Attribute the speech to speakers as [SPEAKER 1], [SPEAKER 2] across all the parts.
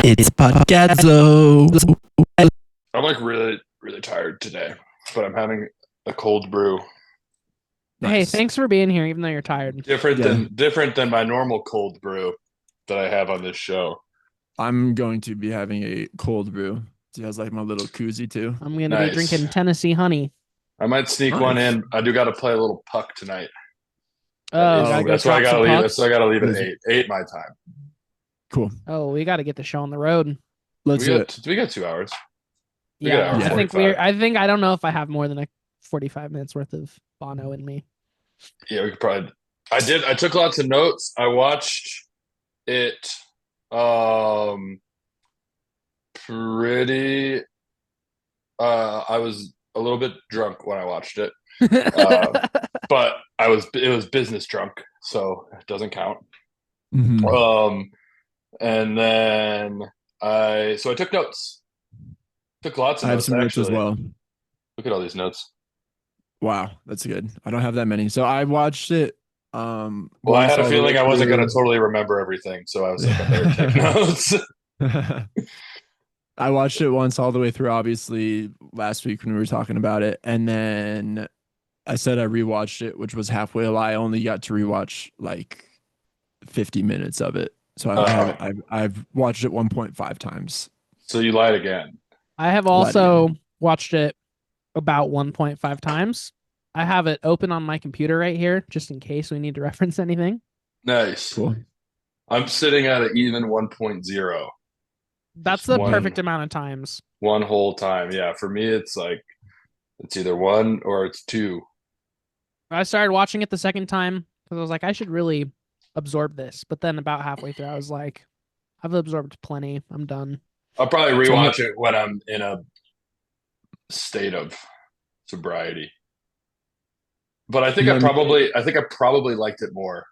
[SPEAKER 1] It's podcadzo.
[SPEAKER 2] I'm like really, really tired today, but I'm having a cold brew.
[SPEAKER 3] Hey,
[SPEAKER 1] Nice.
[SPEAKER 3] thanks for being here, even though you're tired.
[SPEAKER 2] Different than my normal cold brew that I have on this show.
[SPEAKER 1] I'm going to be having a cold brew. It has like my little koozie too.
[SPEAKER 3] I'm going to
[SPEAKER 2] Nice.
[SPEAKER 3] be drinking Tennessee honey.
[SPEAKER 2] I might sneak one in. I do got to play a little puck tonight.
[SPEAKER 3] Oh,
[SPEAKER 2] That's why I gotta leave. That's why I gotta leave at
[SPEAKER 1] Easy.
[SPEAKER 2] 8 my time.
[SPEAKER 1] Cool.
[SPEAKER 3] Oh, we got to get the show on the road.
[SPEAKER 1] Let's do it.
[SPEAKER 2] We got 2 hours.
[SPEAKER 3] Yeah,
[SPEAKER 2] Yeah.
[SPEAKER 3] I don't know if I have more than 45 minutes worth of Bono in me.
[SPEAKER 2] Yeah, we could probably. I took lots of notes. I watched it. Pretty. I was a little bit drunk when I watched it, but it was business drunk, so it doesn't count.
[SPEAKER 1] Mhm.
[SPEAKER 2] And then I took notes. Took lots of
[SPEAKER 1] I have
[SPEAKER 2] notes,
[SPEAKER 1] some notes
[SPEAKER 2] actually.
[SPEAKER 1] as well.
[SPEAKER 2] Look at all these notes.
[SPEAKER 1] Wow, that's good. I don't have that many. So I watched it.
[SPEAKER 2] Well, I had a feeling I wasn't going to totally remember everything, so I was like, I better take notes.
[SPEAKER 1] I watched it once all the way through, obviously, last week when we were talking about it. And then I said I rewatched it, which was halfway a lie. I only got to rewatch like 50 minutes of it. So I've watched it 1.5 times.
[SPEAKER 2] So you lied again.
[SPEAKER 3] I have also watched it about 1.5 times. I have it open on my computer right here, just in case we need to reference anything.
[SPEAKER 2] Nice.
[SPEAKER 1] Cool.
[SPEAKER 2] I'm sitting at an even 1.0.
[SPEAKER 3] That's the perfect amount of times.
[SPEAKER 2] One whole time. Yeah, for me, it's like, it's either 1 or it's 2.
[SPEAKER 3] I started watching it the second time because I was like, I should really absorb this. But then about halfway through, I was like, I've absorbed plenty. I'm done.
[SPEAKER 2] I'll probably rewatch it when I'm in a state of sobriety. But I think I probably liked it more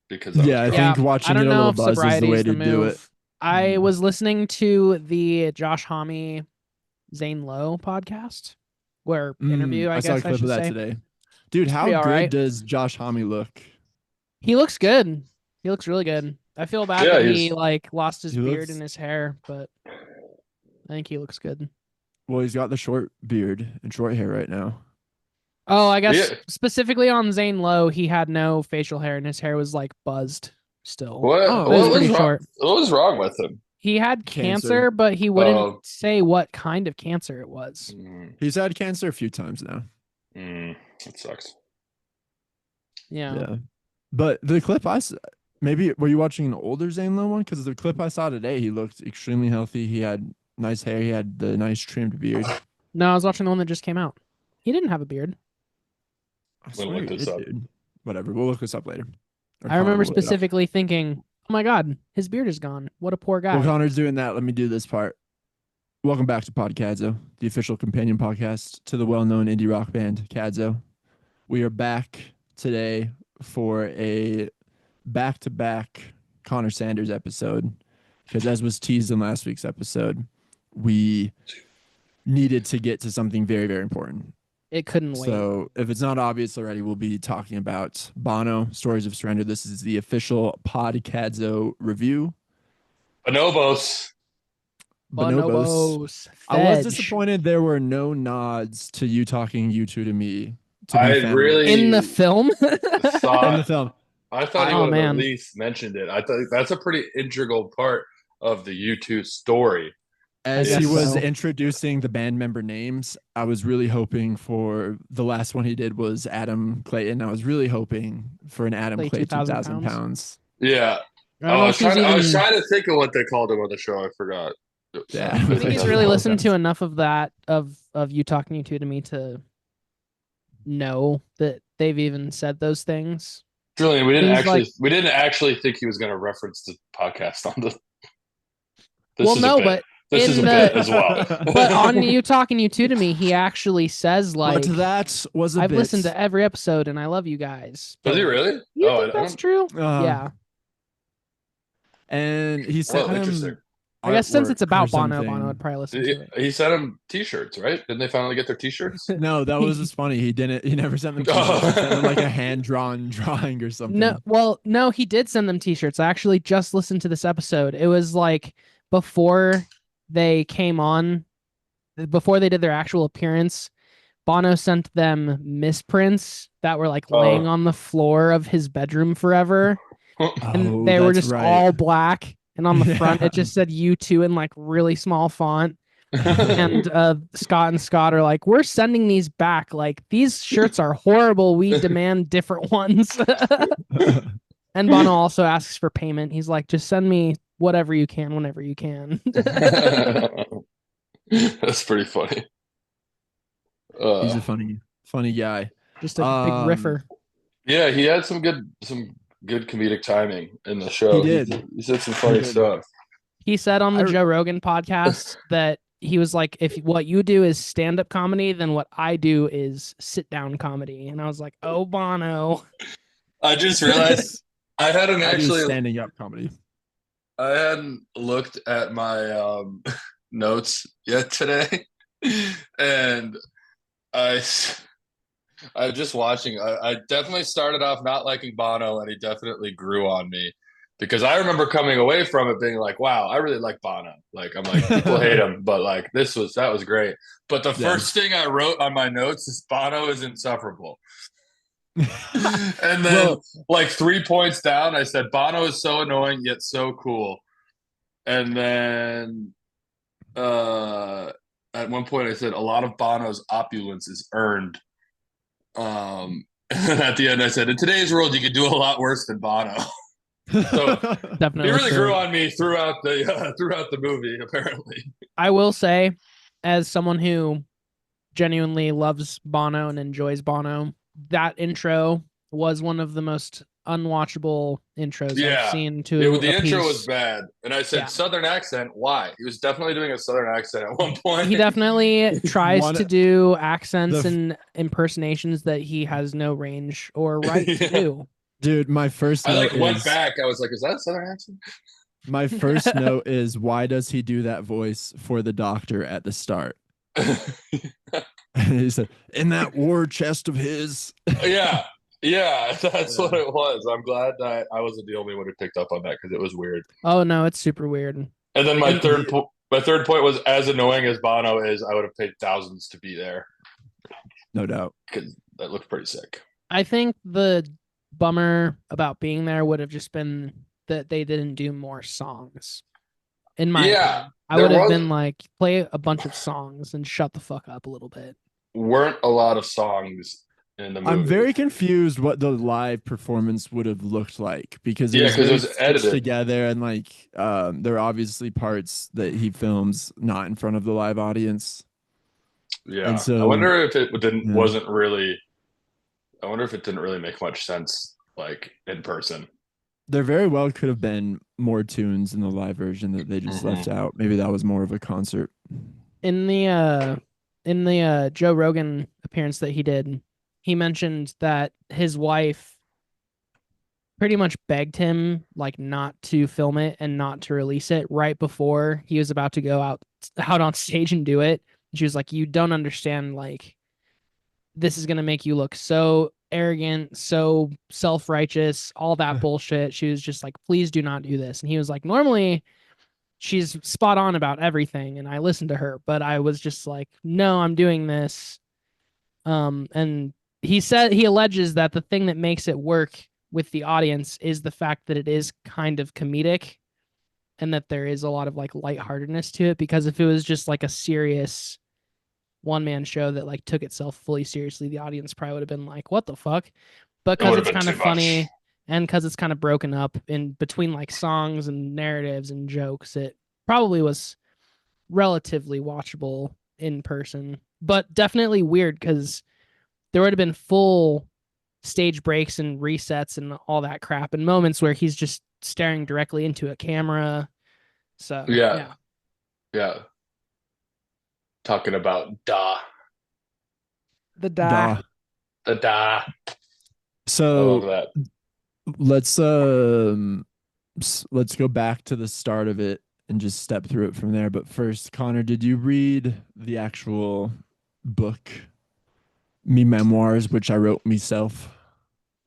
[SPEAKER 2] because
[SPEAKER 1] I think watching it a little buzz is the way to do it.
[SPEAKER 3] I was listening to the Josh Homme Zane Lowe podcast interview. I
[SPEAKER 1] saw a
[SPEAKER 3] guess
[SPEAKER 1] clip
[SPEAKER 3] I should
[SPEAKER 1] of that
[SPEAKER 3] say
[SPEAKER 1] today. Dude, how good does Josh Homme look?
[SPEAKER 3] He looks good. He looks really good. I feel bad that he lost his beard and his hair, but I think he looks good.
[SPEAKER 1] Well, he's got the short beard and short hair right now.
[SPEAKER 3] Oh, I guess specifically on Zane Lowe, he had no facial hair and his hair was like buzzed still.
[SPEAKER 2] What was wrong with him?
[SPEAKER 3] He had cancer, but he wouldn't say what kind of cancer it was.
[SPEAKER 1] He's had cancer a few times now.
[SPEAKER 2] That sucks.
[SPEAKER 3] Yeah.
[SPEAKER 1] But the clip maybe were you watching an older Zane Lowe one? Because the clip I saw today, he looked extremely healthy. He had nice hair. He had the nice trimmed beard.
[SPEAKER 3] No, I was watching the one that just came out. He didn't have a beard.
[SPEAKER 1] I swear he did, dude. Whatever. We'll look this up later.
[SPEAKER 3] I remember specifically thinking, oh my God, his beard is gone. What a poor guy.
[SPEAKER 1] Well, Connor's doing that. Let me do this part. Welcome back to Podcadzo, the official companion podcast to the well-known indie rock band Cadzo. We are back today for a back-to-back Conor Sanders episode because, as was teased in last week's episode, we needed to get to something very, very important.
[SPEAKER 3] It couldn't wait.
[SPEAKER 1] So if it's not obvious already, we'll be talking about Bono, Stories of Surrender. This is the official Podcadzo review.
[SPEAKER 2] Bonobos.
[SPEAKER 1] I was disappointed there were no nods to you talking you two to me.
[SPEAKER 3] In the film?
[SPEAKER 1] In the film.
[SPEAKER 2] I thought he would have at least mentioned it. I thought that's a pretty integral part of the U2 story.
[SPEAKER 1] As he was introducing the band member names, I was really hoping for the last one he did was Adam Clayton. I was really hoping for an Adam Clay 2,000 pounds.
[SPEAKER 2] Yeah. I was trying to think of what they called him on the show. I forgot.
[SPEAKER 1] Yeah.
[SPEAKER 3] I think he's really listened to enough of that, of you talking you two to me to know that they've even said those things.
[SPEAKER 2] Julian, we didn't actually think he was going to reference the podcast on the. This is a bit as well.
[SPEAKER 3] But on you talking you two to me, he actually says like,
[SPEAKER 1] but that was
[SPEAKER 3] I've listened to every episode and I love you guys.
[SPEAKER 2] Does he really?
[SPEAKER 3] You think that's true? Yeah.
[SPEAKER 1] And he said,
[SPEAKER 2] interesting.
[SPEAKER 3] I guess since it's about Bono would probably listen to it.
[SPEAKER 2] He sent him t-shirts, right? Didn't they finally get their t-shirts?
[SPEAKER 1] No, that was just funny. He never sent them t-shirts. He sent them like a hand-drawn drawing or something.
[SPEAKER 3] No, he did send them t-shirts. I actually just listened to this episode. It was like before they came on, before they did their actual appearance, Bono sent them misprints that were like laying on the floor of his bedroom forever. And they were just all black. And on the front, it just said U2 in like really small font. And Scott and Scott are like, we're sending these back. Like, these shirts are horrible. We demand different ones. And Bono also asks for payment. He's like, just send me whatever you can, whenever you can.
[SPEAKER 2] That's pretty funny.
[SPEAKER 1] He's a funny guy.
[SPEAKER 3] Just a big riffer.
[SPEAKER 2] Yeah, he had some good comedic timing in the show.
[SPEAKER 1] He did.
[SPEAKER 2] He said some funny stuff.
[SPEAKER 3] He said on the Joe Rogan podcast that he was like, if what you do is stand-up comedy, then what I do is sit-down comedy. And I was like, oh, Bono.
[SPEAKER 2] I just realized I hadn't actually
[SPEAKER 1] standing up comedy.
[SPEAKER 2] I hadn't looked at my notes yet today, and I'm just watching. I definitely started off not liking Bono, and he definitely grew on me. Because I remember coming away from it being like, wow, I really like Bono. Like, I'm like, people hate him, but like, that was great. But the first thing I wrote on my notes is Bono is insufferable. And then like 3 points down, I said, Bono is so annoying, yet so cool. And then at one point I said, a lot of Bono's opulence is earned. And at the end I said, in today's world, you could do a lot worse than Bono. So
[SPEAKER 3] definitely,
[SPEAKER 2] he really grew on me throughout the movie. Apparently,
[SPEAKER 3] I will say, as someone who genuinely loves Bono and enjoys Bono, that intro was one of the most unwatchable intros I've seen.
[SPEAKER 2] The intro was bad, and I said Southern accent. Why? He was definitely doing a Southern accent at one point.
[SPEAKER 3] He definitely tries to do accents and impersonations that he has no range or right to do.
[SPEAKER 1] Dude, my first note
[SPEAKER 2] went back. I was like, is that a Southern accent?
[SPEAKER 1] My first note is, why does he do that voice for the doctor at the start? And he said, in that war chest of his.
[SPEAKER 2] Yeah, that's what it was. I'm glad that I wasn't the only one who picked up on that because it was weird.
[SPEAKER 3] Oh, no, it's super weird.
[SPEAKER 2] And then my third point was, as annoying as Bono is, I would have paid thousands to be there.
[SPEAKER 1] No doubt.
[SPEAKER 2] Because that looked pretty sick.
[SPEAKER 3] I think the bummer about being there would have just been that they didn't do more songs. In my opinion, I would have been like, play a bunch of songs and shut the fuck up a little bit.
[SPEAKER 2] Weren't a lot of songs in the movie.
[SPEAKER 1] I'm very confused what the live performance would have looked like because it was edited together, and like there are obviously parts that he films not in front of the live audience.
[SPEAKER 2] Yeah,
[SPEAKER 1] and so
[SPEAKER 2] I wonder if it wasn't really. I wonder if it didn't really make much sense, like in person.
[SPEAKER 1] There very well could have been more tunes in the live version that they just left out. Maybe that was more of a concert.
[SPEAKER 3] In the Joe Rogan appearance that he did, he mentioned that his wife pretty much begged him like not to film it and not to release it right before he was about to go out on stage and do it. And she was like, you don't understand, like, this is going to make you look so arrogant, so self-righteous, all that bullshit. She was just like, please do not do this. And he was like, normally she's spot on about everything and I listen to her, but I was just like, no, I'm doing this. And he alleges that the thing that makes it work with the audience is the fact that it is kind of comedic and that there is a lot of like lightheartedness to it, because if it was just like a serious one-man show that like took itself fully seriously, the audience probably would have been like, what the fuck? But because it's kind of funny and because it's kind of broken up in between like songs and narratives and jokes, it probably was relatively watchable in person, but definitely weird because there would have been full stage breaks and resets and all that crap and moments where he's just staring directly into a camera. So yeah.
[SPEAKER 2] Talking about
[SPEAKER 3] the da.
[SPEAKER 1] So
[SPEAKER 2] I love
[SPEAKER 1] that. Let's go back to the start of it and just step through it from there. But first, Connor, did you read the actual book, Me Memoirs, which I wrote myself?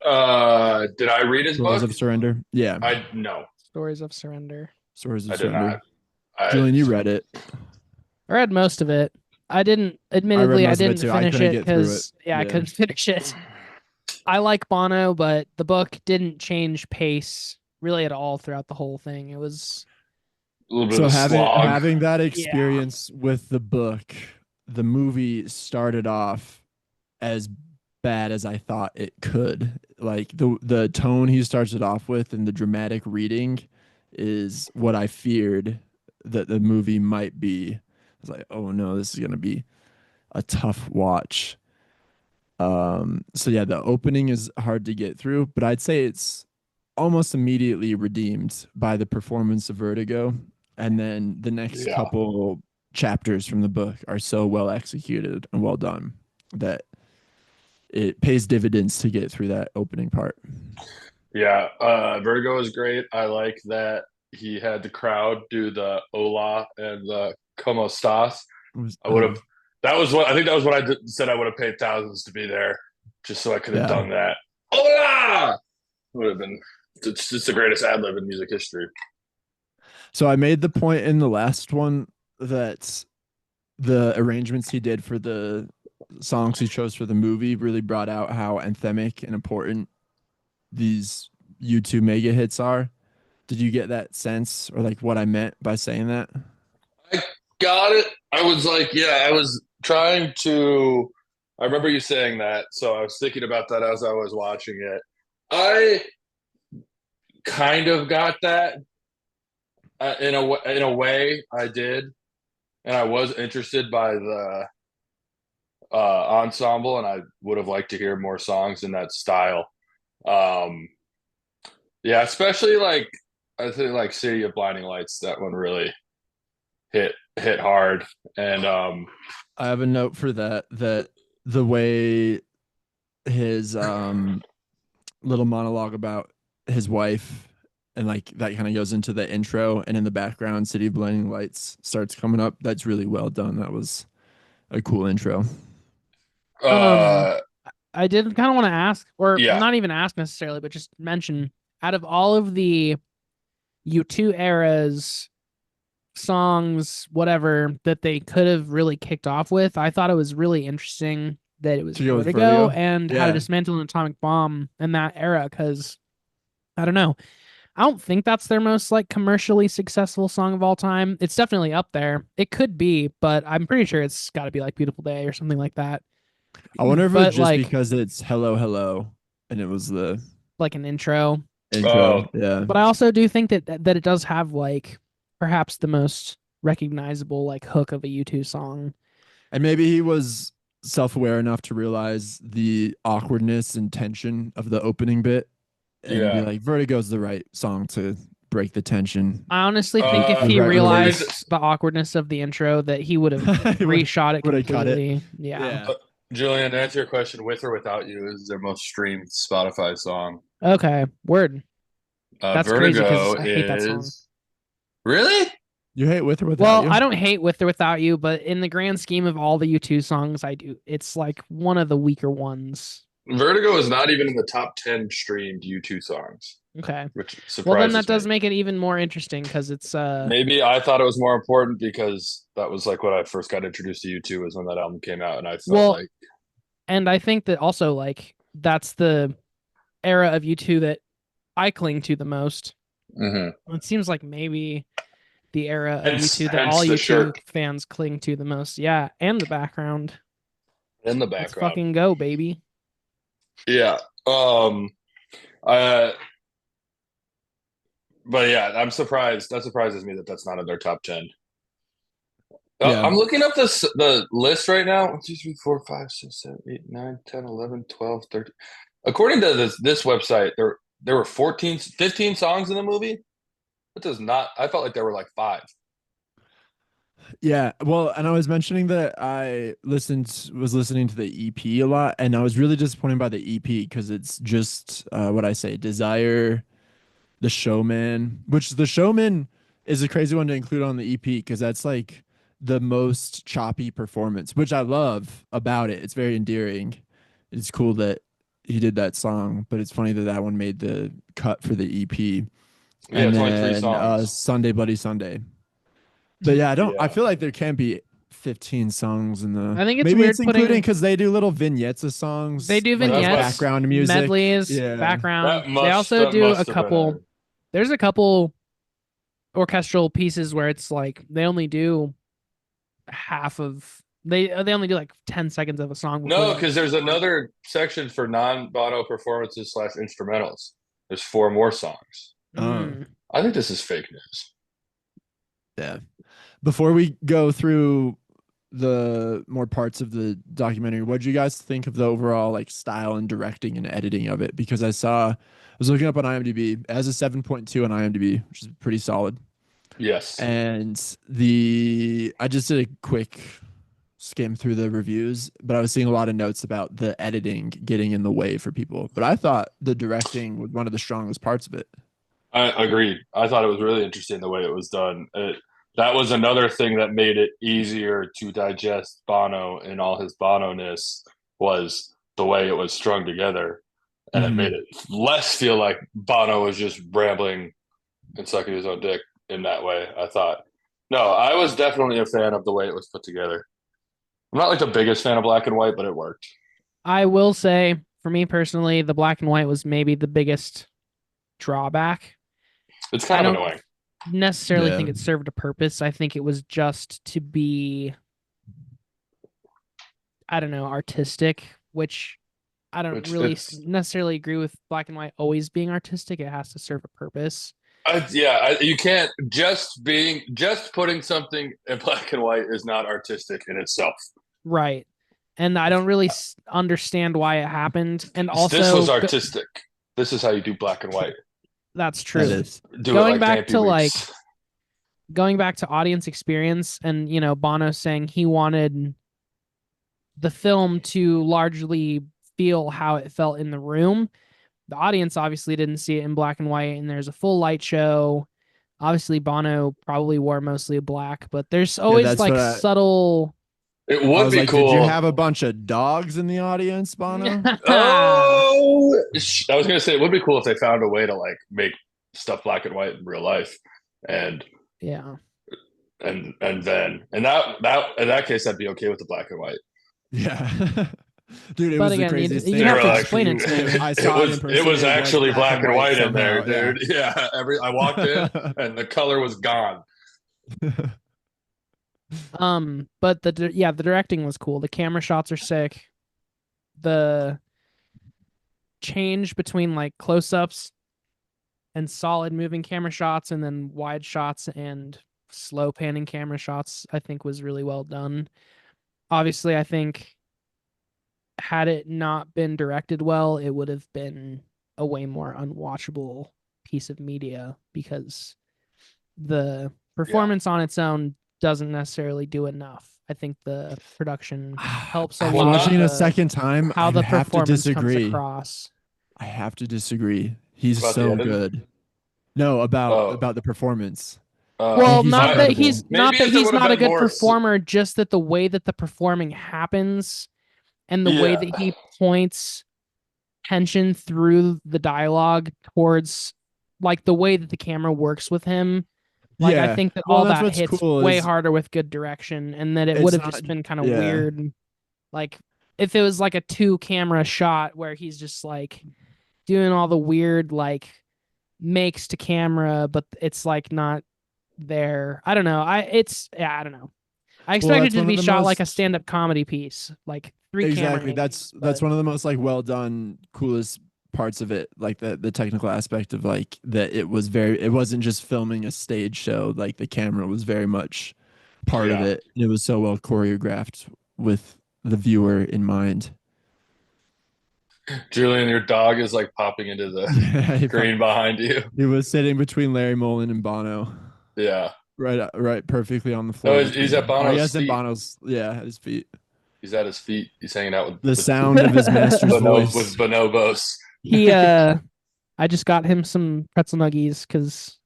[SPEAKER 2] Did I read his book?
[SPEAKER 1] Stories of Surrender? Yeah.
[SPEAKER 2] No.
[SPEAKER 3] Stories of Surrender.
[SPEAKER 1] Stories of
[SPEAKER 2] I
[SPEAKER 1] Surrender.
[SPEAKER 2] did not. I
[SPEAKER 1] Julian, you read it.
[SPEAKER 3] I read most of it. I didn't,
[SPEAKER 1] I read
[SPEAKER 3] admittedly, I
[SPEAKER 1] most of it
[SPEAKER 3] didn't
[SPEAKER 1] too. I
[SPEAKER 3] finish
[SPEAKER 1] couldn't
[SPEAKER 3] it
[SPEAKER 1] get through it.
[SPEAKER 3] because, I couldn't finish it. I like Bono, but the book didn't change pace really at all throughout the whole thing. It was,
[SPEAKER 2] a little bit of
[SPEAKER 1] So
[SPEAKER 2] a slog.
[SPEAKER 1] having that
[SPEAKER 3] yeah.
[SPEAKER 1] experience with the book, the movie started off as bad as I thought it could. Like the tone he starts it off with and the dramatic reading is what I feared that the movie might be. I was like, oh no, this is gonna be a tough watch. So yeah, the opening is hard to get through, but I'd say it's almost immediately redeemed by the performance of Vertigo. And then the next
[SPEAKER 2] Yeah.
[SPEAKER 1] couple chapters from the book are so well executed and well done that it pays dividends to get through that opening part.
[SPEAKER 2] Yeah. Vertigo is great. I like that he had the crowd do the hola and the como estás. I would have, that was what, I think that was what said I would have paid thousands to be there just so I could have
[SPEAKER 1] yeah.
[SPEAKER 2] done that. Hola! Would have been, it's just the greatest ad lib in music history.
[SPEAKER 1] So I made the point in the last one that the arrangements he did for the songs he chose for the movie really brought out how anthemic and important these U2 mega hits are. Did you get that sense or like what I meant by saying that?
[SPEAKER 2] I got it. I was like, yeah, I was trying to. I remember you saying that, so I was thinking about that as I was watching it. I kind of got that in a way. I did, and I was interested by the ensemble, and I would have liked to hear more songs in that style. Um, yeah, especially like I think like City of Blinding Lights. That one really hit hard, and
[SPEAKER 1] I have a note for that the way his little monologue about his wife and like that kind of goes into the intro and in the background City of Blinding Lights starts coming up. That's really well done. That was a cool intro.
[SPEAKER 3] Um,
[SPEAKER 2] uh,
[SPEAKER 3] I did kind of want to ask, or
[SPEAKER 2] yeah,
[SPEAKER 3] not even ask necessarily, but just mention out of all of the U2 eras, songs, whatever, that they could have really kicked off with, I thought it was really interesting that it was
[SPEAKER 1] To go with
[SPEAKER 3] Vertigo
[SPEAKER 1] Vertigo?
[SPEAKER 3] and How to
[SPEAKER 1] Yeah.
[SPEAKER 3] Dismantle an Atomic Bomb in that era, because I don't know. I don't think that's their most like commercially successful song of all time. It's definitely up there. It could be, but I'm pretty sure it's got to be like Beautiful Day or something like that.
[SPEAKER 1] I wonder if it was
[SPEAKER 3] But
[SPEAKER 1] just
[SPEAKER 3] like
[SPEAKER 1] because it's Hello Hello and it was the
[SPEAKER 3] an intro.
[SPEAKER 1] intro.
[SPEAKER 2] oh,
[SPEAKER 1] Yeah.
[SPEAKER 3] But I also do think that it does have like perhaps the most recognizable like hook of a U2 song.
[SPEAKER 1] And maybe he was self-aware enough to realize the awkwardness and tension of the opening bit and be
[SPEAKER 2] yeah.
[SPEAKER 1] like, Vertigo's the right song to break the tension.
[SPEAKER 3] I honestly think if
[SPEAKER 1] The
[SPEAKER 3] he
[SPEAKER 1] right
[SPEAKER 2] According to,
[SPEAKER 3] realized the awkwardness of the intro that he would have
[SPEAKER 1] would
[SPEAKER 3] reshot it
[SPEAKER 1] have cut it.
[SPEAKER 3] completely. Yeah.
[SPEAKER 1] Yeah.
[SPEAKER 2] Julian, to answer your question, "With or Without You" is their most streamed Spotify song.
[SPEAKER 3] Okay. Word. That's crazy because
[SPEAKER 2] Vertigo
[SPEAKER 3] I hate that song.
[SPEAKER 2] is really.
[SPEAKER 1] You hate With or Without
[SPEAKER 3] Well,
[SPEAKER 1] You?
[SPEAKER 3] I don't hate With or Without You, but in the grand scheme of all the U2 songs, I do. It's like one of the weaker ones.
[SPEAKER 2] Vertigo is not even in the top 10 streamed U2 songs,
[SPEAKER 3] Okay.
[SPEAKER 2] which
[SPEAKER 3] Well, then that
[SPEAKER 2] surprises me.
[SPEAKER 3] does make it even more interesting because it's
[SPEAKER 2] Maybe I thought it was more important because that was like what I first got introduced to U2 was when that album came out, and I felt
[SPEAKER 3] well,
[SPEAKER 2] like
[SPEAKER 3] and I think that also like that's the era of U2 that I cling to the most. It seems like maybe the era of U2 that all
[SPEAKER 2] hence the
[SPEAKER 3] U2
[SPEAKER 2] shirt
[SPEAKER 3] fans cling to the most. Yeah, and the background.
[SPEAKER 2] in the
[SPEAKER 3] Let's
[SPEAKER 2] background.
[SPEAKER 3] fucking go, baby.
[SPEAKER 2] Yeah. Uh, but yeah, I'm surprised. That surprises me that that's not in their top 10.
[SPEAKER 1] Yeah.
[SPEAKER 2] I'm looking up the list right now. 1, 2, 3, 4, 5, 6, 7, 8, 9, 10, 11, 12, 13. According to this website, there were 15 songs in the movie. That does not. I felt like there were like 5.
[SPEAKER 1] Yeah, well, and I was mentioning that I was listening to the EP a lot, and I was really disappointed by the EP because it's just what I say, Desire, The Showman, which The Showman is a crazy one to include on the EP because that's like the most choppy performance, which I love about it. It's very endearing. It's cool that he did that song, but it's funny that that one made the cut for the EP.
[SPEAKER 2] Yeah,
[SPEAKER 1] And
[SPEAKER 2] it's only 3
[SPEAKER 1] then
[SPEAKER 2] songs.
[SPEAKER 1] Sunday Bloody Sunday. But yeah, I
[SPEAKER 2] Yeah.
[SPEAKER 1] feel like there can be 15 songs in the.
[SPEAKER 3] I think it's
[SPEAKER 1] maybe
[SPEAKER 3] weird
[SPEAKER 1] it's including
[SPEAKER 3] putting.
[SPEAKER 1] because they do little vignettes of songs.
[SPEAKER 3] They do
[SPEAKER 1] like
[SPEAKER 2] That
[SPEAKER 3] vignettes,
[SPEAKER 2] must-
[SPEAKER 1] background music,
[SPEAKER 3] medleys,
[SPEAKER 1] Yeah,
[SPEAKER 3] background.
[SPEAKER 2] That
[SPEAKER 3] They
[SPEAKER 2] must
[SPEAKER 3] also do a
[SPEAKER 2] have been
[SPEAKER 3] couple. There's a couple orchestral pieces where it's like they only do half of. They only do like 10 seconds of a song.
[SPEAKER 2] No, because there's another section for non-Bono performances / instrumentals. There's 4 more songs. I think this is fake news.
[SPEAKER 1] Yeah. Before we go through the more parts of the documentary, what did you guys think of the overall like style and directing and editing of it? Because I was looking up on IMDb. It has a 7.2 on IMDb, which is pretty solid.
[SPEAKER 2] Yes.
[SPEAKER 1] And I just did a quick skim through the reviews, but I was seeing a lot of notes about the editing getting in the way for people. But I thought the directing was one of the strongest parts of it.
[SPEAKER 2] I agreed. I thought it was really interesting the way it was done. That was another thing that made it easier to digest Bono and all his Bono-ness was the way it was strung together. And it made it less feel like Bono was just rambling and sucking his own dick in that way, I thought. No, I was definitely a fan of the way it was put together. I'm not like the biggest fan of black and white, but it worked.
[SPEAKER 3] I will say, for me personally, the black and white was maybe the biggest drawback.
[SPEAKER 2] It's kind of annoying.
[SPEAKER 3] Necessarily think it served a purpose. I think it was just to be, I don't know, artistic, which I don't really necessarily agree with black and white always being artistic. It has to serve a purpose.
[SPEAKER 2] You can't just putting something in black and white is not artistic in itself.
[SPEAKER 3] Right. And I don't really understand why it happened. And also,
[SPEAKER 2] this was artistic. This is how you do black and white.
[SPEAKER 3] That's true.
[SPEAKER 1] That is.
[SPEAKER 3] Going back to audience experience, and Bono saying he wanted the film to largely feel how it felt in the room. The audience obviously didn't see it in black and white, and there's a full light show. Obviously, Bono probably wore mostly black, but there's always subtle.
[SPEAKER 2] It would be cool.
[SPEAKER 1] Did you have a bunch of dogs in the audience, Bono?
[SPEAKER 2] Oh, I was gonna say it would be cool if they found a way to like make stuff black and white in real life, and and then in that case, I'd be okay with the black and white.
[SPEAKER 1] Yeah. Dude, it was the craziest thing.
[SPEAKER 3] You have to explain it to me.
[SPEAKER 1] I saw
[SPEAKER 2] it was actually black and white in there,
[SPEAKER 1] somehow,
[SPEAKER 2] dude. Yeah. I walked in and the color was gone.
[SPEAKER 3] But the directing was cool. The camera shots are sick. The change between like close-ups and solid moving camera shots and then wide shots and slow panning camera shots, I think was really well done. Obviously, I think had it not been directed well, it would have been a way more unwatchable piece of media because the performance on its own doesn't necessarily do enough. I think the production helps a lot.
[SPEAKER 1] Watching it a second time,
[SPEAKER 3] how the
[SPEAKER 1] have to
[SPEAKER 3] performance
[SPEAKER 1] disagree.
[SPEAKER 3] comes across.
[SPEAKER 1] I have to disagree. He's
[SPEAKER 2] About
[SPEAKER 1] so good. No, about the performance.
[SPEAKER 3] Well, not that he's not a good
[SPEAKER 2] performer,
[SPEAKER 3] just that the way that the performing happens and the way that he points tension through the dialogue towards like the way that the camera works with him. Like I think that all that hits way harder with good direction, and that it would have just been kind of weird. Like if it was like a 2-camera shot where he's just like doing all the weird like makes to camera, but it's like not there. I don't know. I don't know. I expected it to be shot like a stand-up comedy piece, like 3
[SPEAKER 1] exactly.
[SPEAKER 3] cameras.
[SPEAKER 1] That's one of the most like well done, coolest parts of it, like the technical aspect of like that it wasn't just filming a stage show, like the camera was very much part of it. It was so well choreographed with the viewer in mind.
[SPEAKER 2] Julian, your dog is like popping into the screen behind you.
[SPEAKER 1] He was sitting between Larry Mullen and Bono.
[SPEAKER 2] Yeah.
[SPEAKER 1] Right perfectly on the floor.
[SPEAKER 2] Oh, he's at Bono's feet.
[SPEAKER 1] Bono's, at his feet.
[SPEAKER 2] He's at his feet. He's hanging out with
[SPEAKER 1] the sound of his master's voice.
[SPEAKER 2] With bonobos.
[SPEAKER 3] I just got him some pretzel nuggies because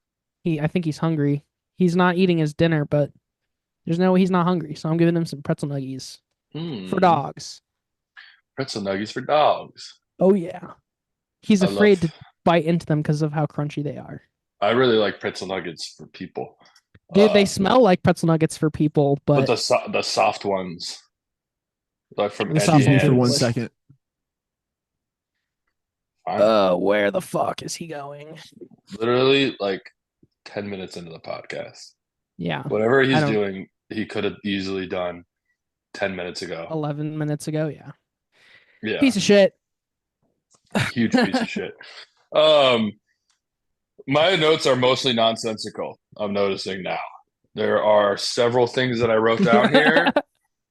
[SPEAKER 3] I think he's hungry. He's not eating his dinner, but there's no way he's not hungry. So I'm giving him some pretzel nuggies for dogs.
[SPEAKER 2] Pretzel nuggies for dogs.
[SPEAKER 3] Oh yeah. He's afraid to bite into them because of how crunchy they are.
[SPEAKER 2] I really like pretzel nuggets for people.
[SPEAKER 3] Dude, they smell like pretzel nuggets for people,
[SPEAKER 2] but
[SPEAKER 3] but
[SPEAKER 2] the soft ones, like from
[SPEAKER 3] The soft
[SPEAKER 1] Excuse me
[SPEAKER 2] Eddie
[SPEAKER 1] for
[SPEAKER 3] ones.
[SPEAKER 1] one
[SPEAKER 2] Ann's.
[SPEAKER 1] second.
[SPEAKER 3] where the fuck is he going?
[SPEAKER 2] Literally like 10 minutes into the podcast.
[SPEAKER 3] Yeah,
[SPEAKER 2] Whatever
[SPEAKER 3] I
[SPEAKER 2] he's
[SPEAKER 3] don't.
[SPEAKER 2] doing, he could have easily done 10 minutes ago.
[SPEAKER 3] 11 minutes ago. Yeah,
[SPEAKER 2] Yeah,
[SPEAKER 3] piece of shit.
[SPEAKER 2] huge piece of shit. Um, my notes are mostly nonsensical. I'm noticing now. There are several things that I wrote down here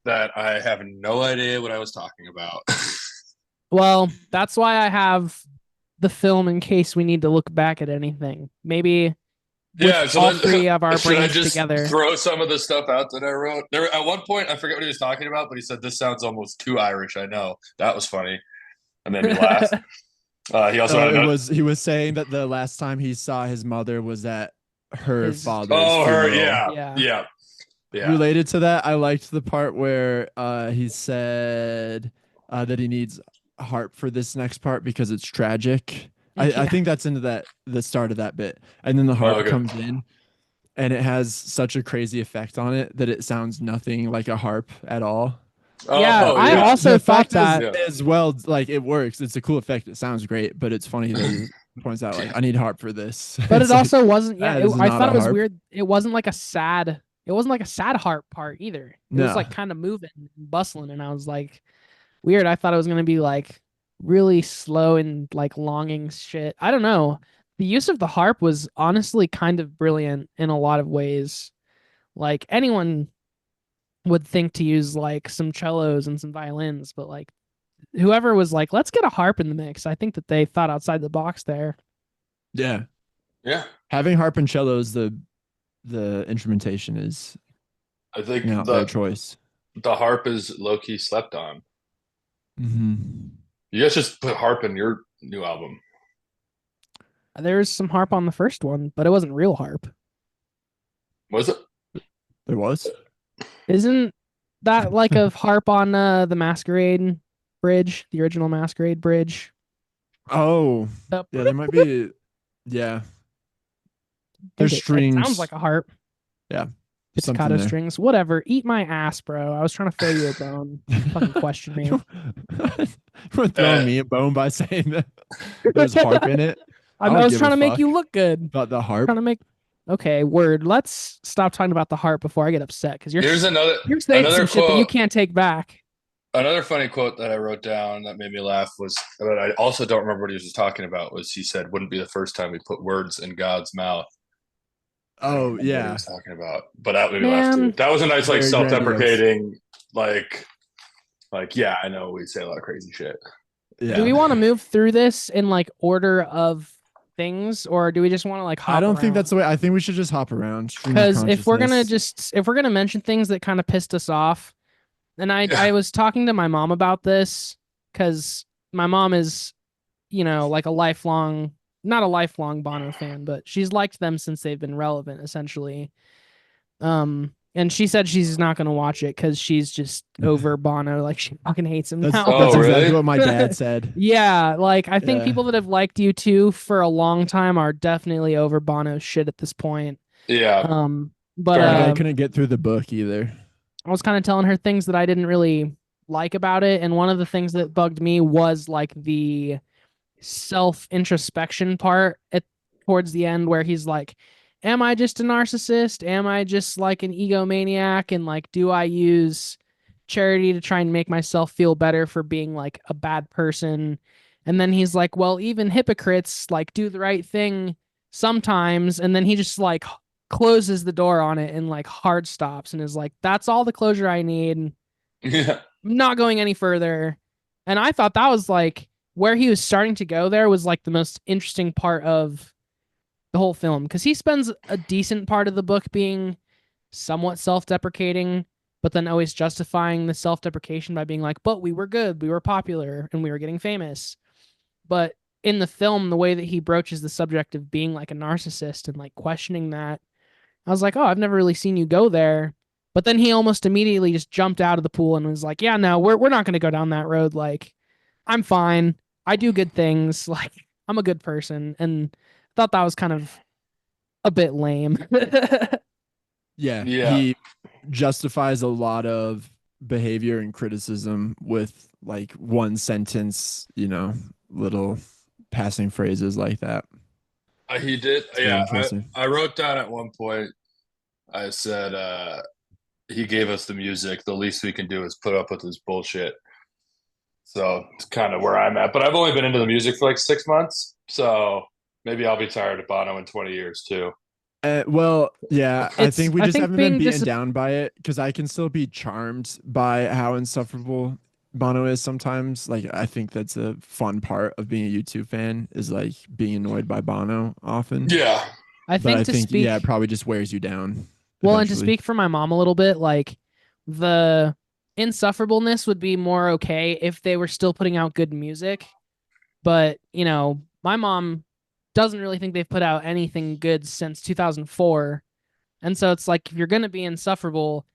[SPEAKER 2] that I have no idea what I was talking about.
[SPEAKER 3] Well, that's why I have the film in case we need to look back at anything. Maybe with
[SPEAKER 2] Yeah, so
[SPEAKER 3] all three of our
[SPEAKER 2] should I
[SPEAKER 3] brains
[SPEAKER 2] just
[SPEAKER 3] together.
[SPEAKER 2] throw some of the stuff out that I wrote? There at one point I forget what he was talking about, but he said this sounds almost too Irish. I know that was funny. That made me laugh. He also had another.
[SPEAKER 1] He was saying that the last time he saw his mother was at her
[SPEAKER 3] His-
[SPEAKER 1] father's
[SPEAKER 2] Oh, her.
[SPEAKER 1] funeral.
[SPEAKER 2] Yeah,
[SPEAKER 3] Yeah.
[SPEAKER 2] yeah, yeah.
[SPEAKER 1] Related to that, I liked the part where he said that he needs harp for this next part because it's tragic.
[SPEAKER 3] Yeah.
[SPEAKER 1] I think that's into the start of that bit, and then the harp
[SPEAKER 2] okay.
[SPEAKER 1] comes in, and it has such a crazy effect on it that it sounds nothing like a harp at all.
[SPEAKER 3] Yeah,
[SPEAKER 2] Oh,
[SPEAKER 3] I
[SPEAKER 2] yeah.
[SPEAKER 3] also
[SPEAKER 1] The
[SPEAKER 3] thought
[SPEAKER 1] effect
[SPEAKER 3] that.
[SPEAKER 2] Yeah.
[SPEAKER 1] as well, like it works. It's a cool effect. It sounds great, but it's funny that he points out like I need harp for this.
[SPEAKER 3] But
[SPEAKER 1] It's
[SPEAKER 3] it
[SPEAKER 1] like,
[SPEAKER 3] also wasn't. Yeah,
[SPEAKER 1] that is
[SPEAKER 3] I
[SPEAKER 1] not
[SPEAKER 3] thought
[SPEAKER 1] a
[SPEAKER 3] it was
[SPEAKER 1] harp.
[SPEAKER 3] weird. It wasn't like a sad. It wasn't like a sad harp part either. It was
[SPEAKER 1] No.
[SPEAKER 3] like kind of moving, and bustling, and I was like, weird. I thought it was gonna be like really slow and like longing shit. I don't know. The use of the harp was honestly kind of brilliant in a lot of ways. Like anyone would think to use like some cellos and some violins, but like whoever was like, let's get a harp in the mix. I think that they thought outside the box there.
[SPEAKER 1] Yeah.
[SPEAKER 2] Yeah.
[SPEAKER 1] Having harp and cellos, the instrumentation is
[SPEAKER 2] I think
[SPEAKER 1] their choice.
[SPEAKER 2] the harp is low key slept on.
[SPEAKER 1] Mm-hmm.
[SPEAKER 2] You guys just put harp in your new album.
[SPEAKER 3] There's some harp on the first one, but it wasn't real harp.
[SPEAKER 2] Was it?
[SPEAKER 1] There was.
[SPEAKER 3] Isn't that like a harp on the Masquerade bridge, the original Masquerade bridge?
[SPEAKER 1] Oh,
[SPEAKER 3] The-
[SPEAKER 1] yeah. There might be. Yeah. There's
[SPEAKER 3] It
[SPEAKER 1] strings.
[SPEAKER 3] sounds like a harp.
[SPEAKER 1] Yeah. Something
[SPEAKER 3] Pizzicato
[SPEAKER 1] there.
[SPEAKER 3] strings. Whatever. Eat my ass, bro. I was trying to throw you a bone. Fucking question me.
[SPEAKER 1] You're throwing me a bone by saying that there's harp in it.
[SPEAKER 3] I
[SPEAKER 1] don't
[SPEAKER 3] was
[SPEAKER 1] give
[SPEAKER 3] trying
[SPEAKER 1] a
[SPEAKER 3] to make
[SPEAKER 1] fuck
[SPEAKER 3] you look good.
[SPEAKER 1] about the harp.
[SPEAKER 3] Trying to make. Okay, word. Let's stop talking about the harp before I get upset because you're
[SPEAKER 2] Here's
[SPEAKER 3] saying
[SPEAKER 2] another
[SPEAKER 3] some shit that you
[SPEAKER 2] quote.
[SPEAKER 3] can't take back.
[SPEAKER 2] Another funny quote that I wrote down that made me laugh was, but I also don't remember what he was talking about. Was he said, "Wouldn't be the first time we put words in God's mouth." I don't
[SPEAKER 1] Oh
[SPEAKER 2] remember what he
[SPEAKER 1] yeah.
[SPEAKER 2] was talking about, but that made me laugh too.
[SPEAKER 3] Man.
[SPEAKER 2] That was a nice, like,
[SPEAKER 1] Very
[SPEAKER 2] self-deprecating, like, yeah, I know we say a lot of crazy shit.
[SPEAKER 1] Yeah.
[SPEAKER 3] Do we want to move through this in like order of things, or do we just want to like hop
[SPEAKER 1] I don't think
[SPEAKER 3] around?
[SPEAKER 1] that's the way. I think we should just hop around.
[SPEAKER 3] Because if we're gonna mention things that kind of pissed us off, and I was talking to my mom about this because my mom is, like a lifelong, not a lifelong Bono fan, but she's liked them since they've been relevant, essentially. And she said she's not gonna watch it because she's just over Bono, like she fucking hates him now.
[SPEAKER 2] Oh,
[SPEAKER 1] that's exactly
[SPEAKER 2] really?
[SPEAKER 1] what my dad said.
[SPEAKER 3] Yeah, like I think
[SPEAKER 1] Yeah.
[SPEAKER 3] people that have liked U2 for a long time are definitely over Bono's shit at this point.
[SPEAKER 2] Yeah,
[SPEAKER 3] But
[SPEAKER 2] Fair
[SPEAKER 1] My
[SPEAKER 2] enough.
[SPEAKER 1] dad couldn't get through the book either.
[SPEAKER 3] I was kind of telling her things that I didn't really like about it, and one of the things that bugged me was like the self introspection part towards the end, where he's like, "Am I just a narcissist? Am I just like an egomaniac? And like, do I use charity to try and make myself feel better for being like a bad person?" And then he's like, "Well, even hypocrites like do the right thing sometimes." And then he just like closes the door on it and like hard stops and is like, "That's all the closure I need.
[SPEAKER 2] yeah,
[SPEAKER 3] I'm not going any further." And I thought that was like where he was starting to go there was like the most interesting part of the whole film, because he spends a decent part of the book being somewhat self-deprecating, but then always justifying the self-deprecation by being like, but we were good, we were popular, and we were getting famous. But in the film, the way that he broaches the subject of being like a narcissist and like questioning that, I was like, oh, I've never really seen you go there. But then he almost immediately just jumped out of the pool and was like, yeah, no, we're not going to go down that road. Like, I'm fine. I do good things. Like, I'm a good person. And I thought that was kind of a bit lame.
[SPEAKER 1] Yeah,
[SPEAKER 2] Yeah.
[SPEAKER 1] he justifies a lot of behavior and criticism with like one sentence, little passing phrases like that.
[SPEAKER 2] He did.
[SPEAKER 1] It's very
[SPEAKER 2] Yeah.
[SPEAKER 1] interesting.
[SPEAKER 2] I wrote down at one point, I said, he gave us the music. The least we can do is put up with his bullshit. So it's kind of where I'm at. But I've only been into the music for like 6 months. So maybe I'll be tired of Bono in 20 years too.
[SPEAKER 1] Well, yeah, I think we
[SPEAKER 3] I
[SPEAKER 1] just
[SPEAKER 3] think
[SPEAKER 1] haven't been
[SPEAKER 3] being
[SPEAKER 1] beaten down by it because I can still be charmed by how insufferable Bono is sometimes. Like, I think that's a fun part of being a YouTube fan is like being annoyed by Bono often.
[SPEAKER 2] Yeah.
[SPEAKER 3] I
[SPEAKER 1] But I
[SPEAKER 3] think to
[SPEAKER 1] think, yeah, it
[SPEAKER 3] speak
[SPEAKER 1] probably just wears you down
[SPEAKER 3] well, and to
[SPEAKER 1] eventually.
[SPEAKER 3] speak for my mom a little bit, like the insufferableness would be more okay if they were still putting out good music. But, my mom doesn't really think they've put out anything good since 2004. And so it's like if you're going to be insufferable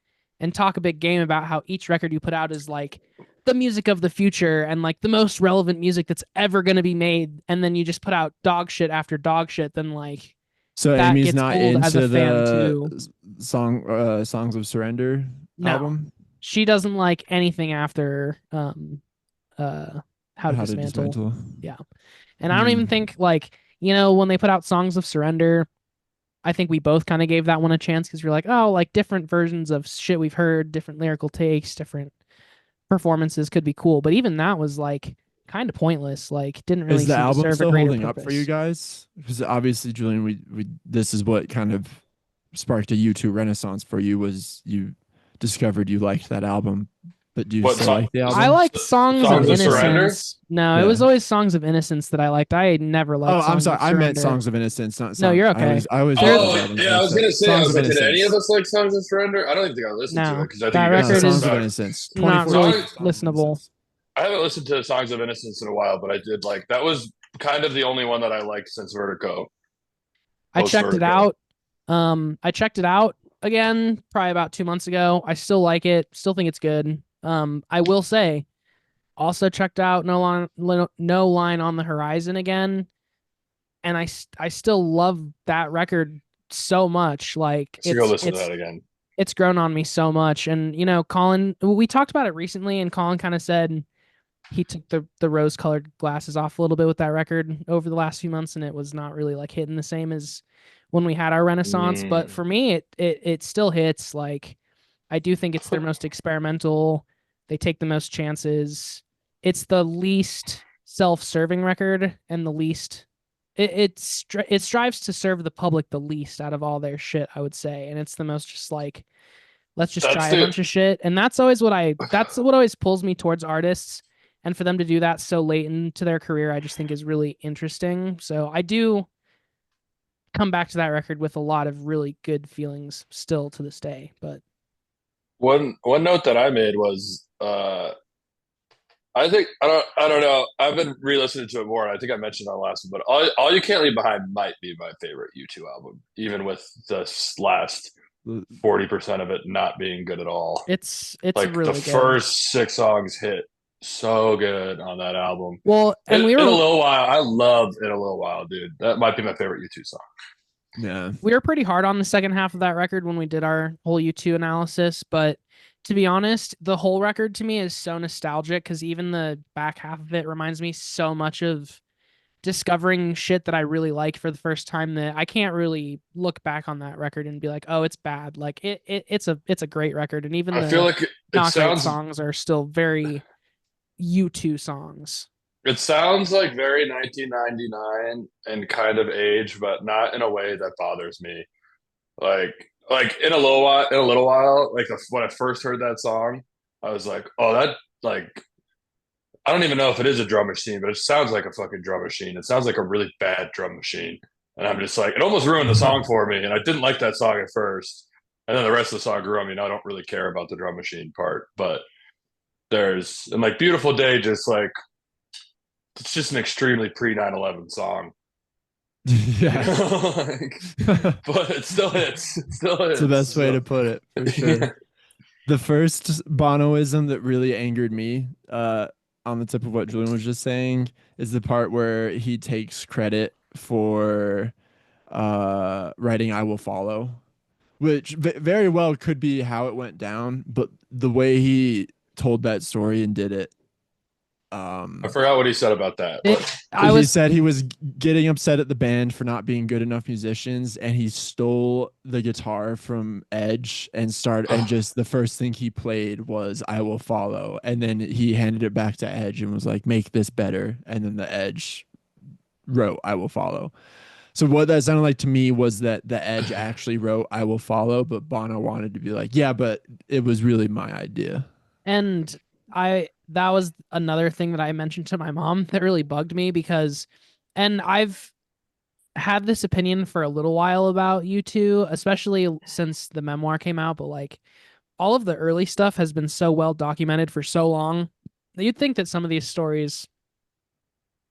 [SPEAKER 3] and talk a big game about how each record you put out is like the music of the future and like the most relevant music that's ever going to be made, and then you just put out dog shit after dog shit, then like
[SPEAKER 1] So
[SPEAKER 3] that
[SPEAKER 1] Amy's
[SPEAKER 3] gets
[SPEAKER 1] not
[SPEAKER 3] old as a
[SPEAKER 1] into
[SPEAKER 3] fan
[SPEAKER 1] the
[SPEAKER 3] too.
[SPEAKER 1] Songs of Surrender
[SPEAKER 3] No,
[SPEAKER 1] album.
[SPEAKER 3] she doesn't like anything after uh How to
[SPEAKER 1] How to
[SPEAKER 3] Dismantle.
[SPEAKER 1] Dismantle.
[SPEAKER 3] Yeah. And I don't even think like, when they put out Songs of Surrender, I think we both kind of gave that one a chance because we're like, oh, like different versions of shit we've heard, different lyrical takes, different performances could be cool. But even that was like kind of pointless. Like didn't
[SPEAKER 1] Is
[SPEAKER 3] really
[SPEAKER 1] the
[SPEAKER 3] seem to
[SPEAKER 1] album
[SPEAKER 3] serve a
[SPEAKER 1] still
[SPEAKER 3] greater
[SPEAKER 1] holding up for you
[SPEAKER 3] purpose.
[SPEAKER 1] guys? Because obviously, Julian, we this is what kind of sparked a YouTube renaissance for you was you discovered you liked that album, but do you
[SPEAKER 2] What
[SPEAKER 1] still like the
[SPEAKER 3] I
[SPEAKER 1] album?
[SPEAKER 3] liked Songs of
[SPEAKER 2] Songs of Surrender?
[SPEAKER 3] Innocence. No, it
[SPEAKER 1] Yeah.
[SPEAKER 3] was always Songs of Innocence that I liked. I never
[SPEAKER 1] Oh,
[SPEAKER 3] liked
[SPEAKER 1] I'm
[SPEAKER 3] Songs
[SPEAKER 1] sorry.
[SPEAKER 3] of
[SPEAKER 1] I meant
[SPEAKER 3] Surrender.
[SPEAKER 1] Songs of Innocence, not
[SPEAKER 3] No,
[SPEAKER 1] song.
[SPEAKER 3] you're
[SPEAKER 1] I
[SPEAKER 3] okay.
[SPEAKER 1] always get
[SPEAKER 3] They're
[SPEAKER 1] those
[SPEAKER 2] Oh,
[SPEAKER 1] albums
[SPEAKER 2] yeah. I was
[SPEAKER 1] mixed up.
[SPEAKER 2] gonna say, I
[SPEAKER 1] Songs
[SPEAKER 2] was
[SPEAKER 1] of
[SPEAKER 2] like, did any of
[SPEAKER 1] Innocence.
[SPEAKER 2] us like Songs of Surrender? I don't even think I listened to it
[SPEAKER 3] No,
[SPEAKER 2] because I think
[SPEAKER 3] that
[SPEAKER 2] you guys
[SPEAKER 1] No,
[SPEAKER 3] record
[SPEAKER 2] said it
[SPEAKER 1] Songs
[SPEAKER 3] is
[SPEAKER 1] of
[SPEAKER 2] sucked.
[SPEAKER 1] Innocence.
[SPEAKER 3] not
[SPEAKER 1] 24
[SPEAKER 3] really
[SPEAKER 2] Song,
[SPEAKER 1] Songs of
[SPEAKER 3] listenable.
[SPEAKER 1] Innocence.
[SPEAKER 2] I haven't listened to Songs of Innocence in a while, but I did like that was kind of the only one that I liked since Vertigo,
[SPEAKER 3] I
[SPEAKER 2] post
[SPEAKER 3] checked it
[SPEAKER 2] Vertigo.
[SPEAKER 3] out. I checked it out again probably about 2 months ago. I still like it. Still think it's good. I will say, also checked out No Line on the Horizon again, and I still love that record so much. Like
[SPEAKER 2] So go listen to that again.
[SPEAKER 3] it's grown on me so much. And Colin, we talked about it recently, and Colin kind of said he took the rose colored glasses off a little bit with that record over the last few months, and it was not really like hitting the same as when we had our renaissance. But for me, it still hits. Like I do think it's their most experimental. They take the most chances. It's the least self-serving record and the least it strives to serve the public the least out of all their shit, I would say. And it's the most just like let's just
[SPEAKER 2] That's
[SPEAKER 3] try a
[SPEAKER 2] the
[SPEAKER 3] bunch of shit. And that's always that's what always pulls me towards artists. And for them to do that so late into their career, I just think is really interesting. So I do come back to that record with a lot of really good feelings still to this day. But
[SPEAKER 2] one note that I made was I think I don't know. I've been re-listening to it more, and I think I mentioned on the last one, but all you can't leave behind might be my favorite U2 album, even with this last 40% of it not being good at all.
[SPEAKER 3] it's
[SPEAKER 2] Like the
[SPEAKER 3] really good.
[SPEAKER 2] first 6 songs hit so good on that album.
[SPEAKER 3] Well, and
[SPEAKER 2] in a little while, I love In a Little While, dude. That might be my favorite U2 song.
[SPEAKER 1] Yeah.
[SPEAKER 3] We were pretty hard on the second half of that record when we did our whole U2 analysis, but to be honest, the whole record to me is so nostalgic because even the back half of it reminds me so much of discovering shit that I really like for the first time that I can't really look back on that record and be like, oh, it's bad. Like it's a great record, and even
[SPEAKER 2] I feel
[SPEAKER 3] the
[SPEAKER 2] like
[SPEAKER 3] not great songs are still very U2 songs.
[SPEAKER 2] it sounds like very 1999 and kind of age, but not in a way that bothers me. Like in a little while, like when I first heard that song, I was like, oh, that like I don't even know if it is a drum machine, but it sounds like a fucking drum machine. It sounds like a really bad drum machine. And I'm just like, it almost ruined the song for me. And I didn't like that song at first. And then the rest of the song grew on me. And I don't really care about the drum machine part. But and like Beautiful Day, just like, it's just an extremely pre 9/11 song.
[SPEAKER 1] Yeah.
[SPEAKER 2] But it still hits. It still hits.
[SPEAKER 1] It's the best way to put it, for sure.
[SPEAKER 2] Yeah.
[SPEAKER 1] The first Bonoism that really angered me, on the tip of what Julian was just saying, is the part where he takes credit for writing "I Will Follow." which very well could be how it went down, but the way he told that story and did it,
[SPEAKER 2] I forgot what he said about that, but
[SPEAKER 1] he said he was getting upset at the band for not being good enough musicians, and he stole the guitar from Edge and just the first thing he played was "I Will Follow," and then he handed it back to Edge and was like, "Make this better," and then the Edge wrote "I Will Follow." So what that sounded like to me was that the Edge actually wrote "I Will Follow," but Bono wanted to be like, "Yeah, but it was really my idea."
[SPEAKER 3] And that was another thing that I mentioned to my mom that really bugged me because, and I've had this opinion for a little while about U2, especially since the memoir came out, but like all of the early stuff has been so well documented for so long that you'd think that some of these stories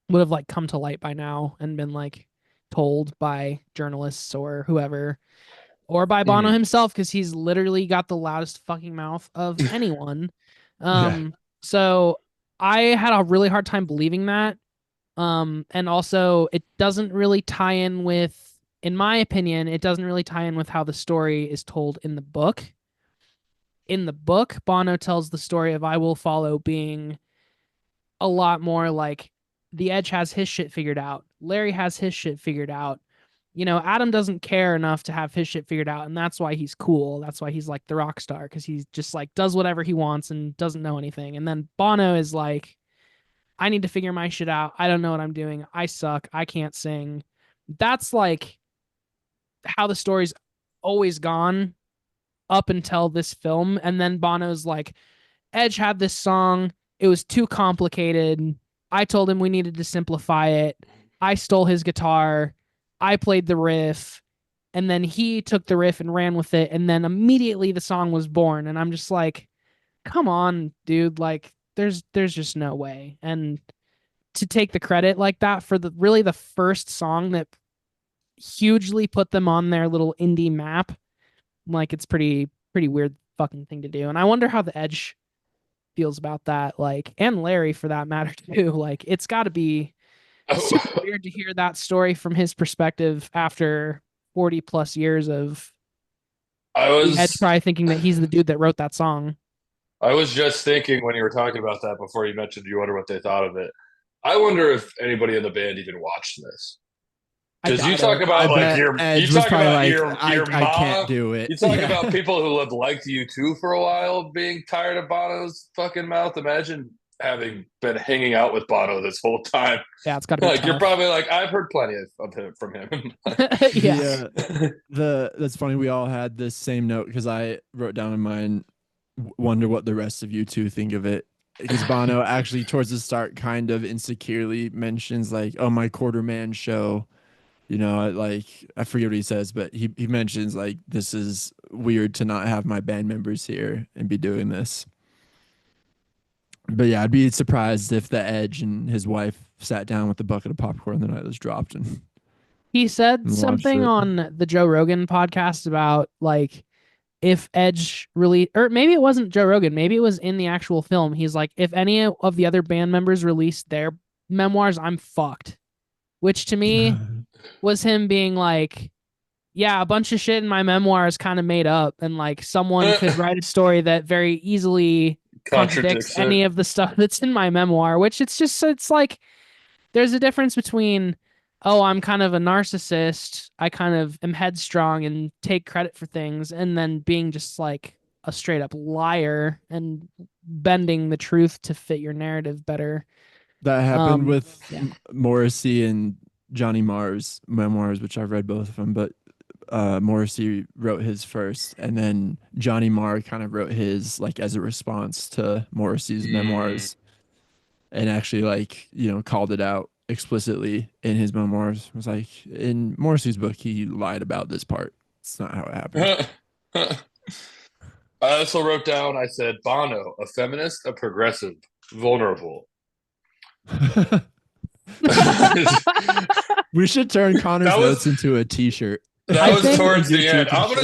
[SPEAKER 3] would have like come to light by now and been like told by journalists or whoever, or by Bono himself, because he's literally got the loudest fucking mouth of anyone.
[SPEAKER 1] Yeah.
[SPEAKER 3] So I had a really hard time believing that. And also it doesn't really tie in with, in my opinion, it doesn't really tie in with how the story is told in the book. In the book, Bono tells the story of "I Will Follow" being a lot more like the Edge has his shit figured out. Larry has his shit figured out. You know, Adam doesn't care enough to have his shit figured out, and that's why he's cool. That's why he's like the rock star, because he's just like does whatever he wants and doesn't know anything. And then Bono is like, I need to figure my shit out. I don't know what I'm doing. I suck. I can't sing. That's like how the story's always gone up until this film. And then Bono's like, Edge had this song. It was too complicated. I told him we needed to simplify it. I stole his guitar. I played the riff. And then he took the riff and ran with it. And then immediately the song was born. And I'm just like, come on, dude. Like, there's just no way. And to take the credit like that for the first song that hugely put them on their little indie map, like, it's pretty weird fucking thing to do. And I wonder how the Edge feels about that, like, and Larry for that matter too. Like, it's got to be super weird to hear that story from his perspective after 40 plus years of Edge probably thinking that he's the dude that wrote that song.
[SPEAKER 2] I was just thinking when you were talking about that before you mentioned you wonder what they thought of it. I wonder if anybody in the band even watched this. Because you talk about like your
[SPEAKER 1] Edge
[SPEAKER 2] you
[SPEAKER 1] was
[SPEAKER 2] talk
[SPEAKER 1] probably
[SPEAKER 2] about
[SPEAKER 1] like,
[SPEAKER 2] your mom.
[SPEAKER 1] I can't do it.
[SPEAKER 2] You talk about people who have liked U2 for a while being tired of Bono's fucking mouth. Imagine having been hanging out with Bono this whole time.
[SPEAKER 3] Yeah, it's got to be
[SPEAKER 2] like
[SPEAKER 3] tough.
[SPEAKER 2] You're probably like, I've heard plenty of him from him.
[SPEAKER 3] Yeah.
[SPEAKER 1] That's funny. We all had this same note because I wrote down in mine, wonder what the rest of U2 think of it. Because Bono actually towards the start kind of insecurely mentions like, oh, my quarterman show. You know, like, I forget what he says, but he mentions like, this is weird to not have my band members here and be doing this. But yeah, I'd be surprised if the Edge and his wife sat down with a bucket of popcorn the night it was dropped. And
[SPEAKER 3] he said something on the Joe Rogan podcast about like, if Edge really, or maybe it wasn't Joe Rogan, maybe it was in the actual film. He's like, if any of the other band members released their memoirs, I'm fucked. Which to me was him being like, yeah, a bunch of shit in my memoir is kind of made up, and like someone could write a story that very easily contradicts any of the stuff that's in my memoir, which it's like there's a difference between, oh, I'm kind of a narcissist, I kind of am headstrong and take credit for things, and then being just like a straight up liar and bending the truth to fit your narrative better.
[SPEAKER 1] That happened with Morrissey and Johnny Marr's memoirs, which I've read both of them, but Morrissey wrote his first, and then Johnny Marr kind of wrote his like as a response to Morrissey's memoirs, and actually like, you know, called it out explicitly in his memoirs. It was like, in Morrissey's book, he lied about this part. It's not how it happened.
[SPEAKER 2] I also wrote down, I said, Bono, a feminist, a progressive, vulnerable.
[SPEAKER 1] We should turn Connor's notes into a t-shirt.
[SPEAKER 2] That was towards the end. I'm gonna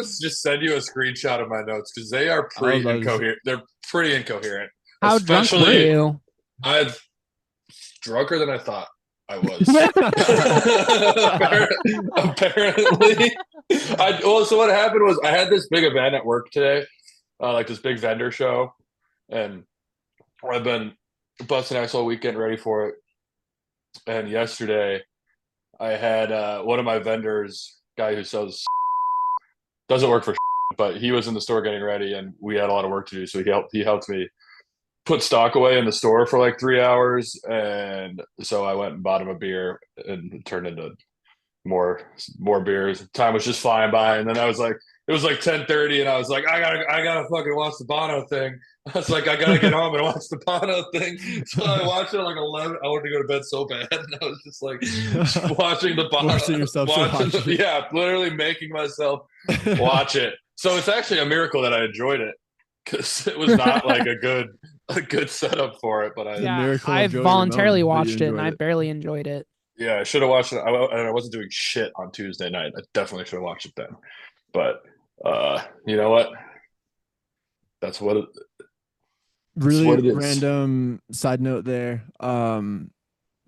[SPEAKER 2] just send you a screenshot of my notes because they are pretty incoherent. They're pretty incoherent.
[SPEAKER 3] How drunk were you?
[SPEAKER 2] I'm drunker than I thought. I was. Apparently. So what happened was I had this big event at work today, like this big vendor show, and I've been busting ass all weekend ready for it. And yesterday, I had one of my vendors, guy who sells, doesn't work for, but he was in the store getting ready, and we had a lot of work to do. So he helped me put stock away in the store for like 3 hours, and so I went and bought him a beer, and it turned into more beers. Time was just flying by, and then I was like, it was like 10:30, and I was like, I gotta fucking watch the Bono thing. I was like, I gotta get home and watch the Bono thing. So I watched it at like 11. I wanted to go to bed so bad, and I was just like watching the Bono.
[SPEAKER 1] Forcing yourself to watch it.
[SPEAKER 2] Yeah, literally making myself watch it. So it's actually a miracle that I enjoyed it, because it was not like a good setup for it. But
[SPEAKER 3] I voluntarily watched it, and I barely enjoyed it.
[SPEAKER 2] Yeah, I should have watched it. I wasn't doing shit on Tuesday night. I definitely should have watched it then. But you know what? That's what it.
[SPEAKER 1] Really
[SPEAKER 2] what it is.
[SPEAKER 1] random side note there.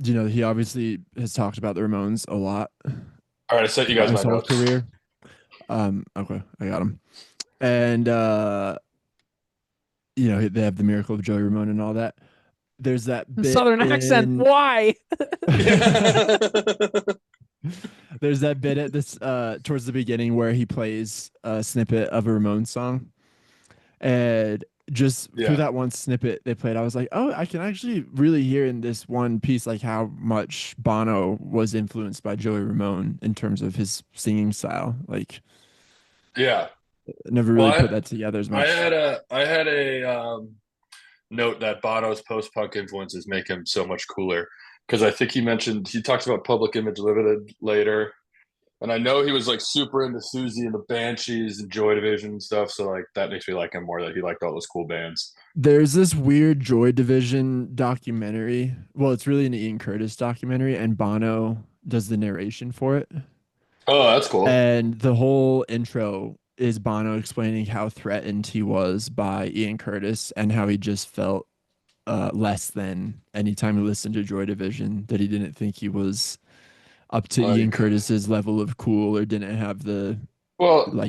[SPEAKER 1] He obviously has talked about the Ramones a lot.
[SPEAKER 2] All right, I sent you guys my notes.
[SPEAKER 1] Career. Okay, I got him. And they have the Miracle of Joey Ramone and all that. There's that bit
[SPEAKER 3] Southern accent. Why?
[SPEAKER 1] There's that bit at this towards the beginning where he plays a snippet of a Ramones song, and just through that one snippet they played, I was like, oh, I can actually really hear in this one piece like how much Bono was influenced by Joey Ramone in terms of his singing style. Like,
[SPEAKER 2] yeah,
[SPEAKER 1] never really put that together as much.
[SPEAKER 2] I had a note that Bono's post-punk influences make him so much cooler, because I think he talks about Public Image Limited later, and I know he was like super into Susie and the Banshees and Joy Division and stuff, so like that makes me like him more, that he liked all those cool bands.
[SPEAKER 1] There's this weird Joy Division documentary. Well, it's really an Ian Curtis documentary, and Bono does the narration for it.
[SPEAKER 2] Oh, that's cool.
[SPEAKER 1] And the whole intro is Bono explaining how threatened he was by Ian Curtis and how he just felt less than anytime he listened to Joy Division, that he didn't think he was up to Ian Curtis's level of cool, or didn't have the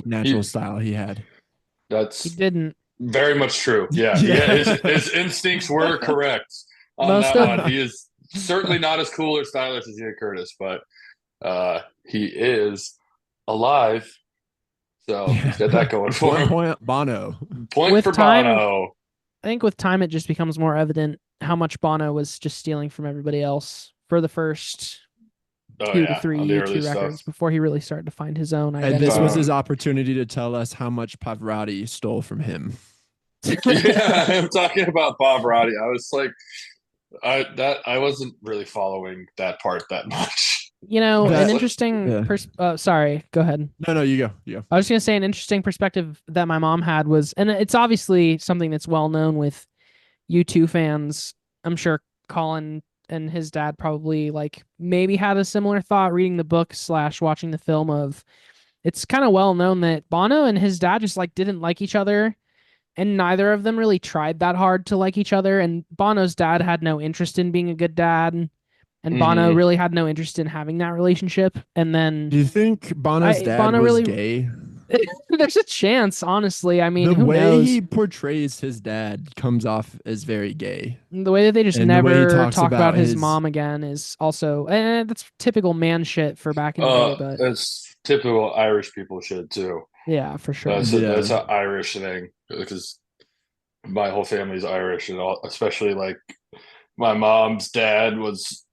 [SPEAKER 1] natural style he had.
[SPEAKER 3] He didn't.
[SPEAKER 2] Very much true. Yeah. His instincts were correct on that one. He is certainly not as cool or stylish as Ian Curtis, but he is alive. So let's get that going for him.
[SPEAKER 1] Point Bono.
[SPEAKER 2] Point for Bono.
[SPEAKER 3] I think with time, it just becomes more evident how much Bono was just stealing from everybody else for the first 2 to 3 U2 records before he really started to find his own identity.
[SPEAKER 1] And this was his opportunity to tell us how much Pavarotti stole from him.
[SPEAKER 2] Yeah, I'm talking about Pavarotti. I was like, I wasn't really following that part that much.
[SPEAKER 3] An interesting sorry, go ahead.
[SPEAKER 1] No, you go.
[SPEAKER 3] I was going to say an interesting perspective that my mom had was, and it's obviously something that's well known with U2 fans. I'm sure Colin and his dad probably maybe had a similar thought reading the book / watching the film. Of it's kind of well known that Bono and his dad just didn't like each other, and neither of them really tried that hard to like each other. And Bono's dad had no interest in being a good dad. And Bono really had no interest in having that relationship. And then,
[SPEAKER 1] do you think Bono's dad was gay?
[SPEAKER 3] There's a chance, honestly. I mean,
[SPEAKER 1] the
[SPEAKER 3] who
[SPEAKER 1] way
[SPEAKER 3] knows?
[SPEAKER 1] he portrays his dad comes off as very gay.
[SPEAKER 3] The way that they just never talk about his mom again is also that's typical man shit for back in the day. But
[SPEAKER 2] that's typical Irish people shit too.
[SPEAKER 3] Yeah, for sure.
[SPEAKER 2] That's an Irish thing, because my whole family's Irish, and especially my mom's dad was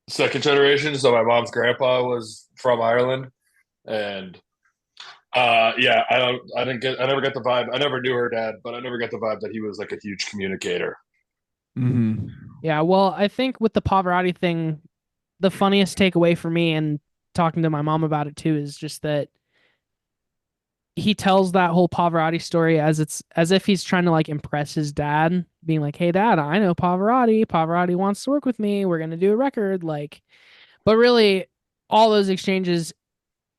[SPEAKER 2] second generation, so my mom's grandpa was from Ireland, and I never got the vibe. I never knew her dad, but I never got the vibe that he was a huge communicator.
[SPEAKER 1] Mm-hmm.
[SPEAKER 3] Yeah, well, I think with the Pavarotti thing, the funniest takeaway for me, and talking to my mom about it too, is just that he tells that whole Pavarotti story as if he's trying to impress his dad, being like, "Hey dad, I know Pavarotti. Pavarotti wants to work with me. We're going to do a record." But really all those exchanges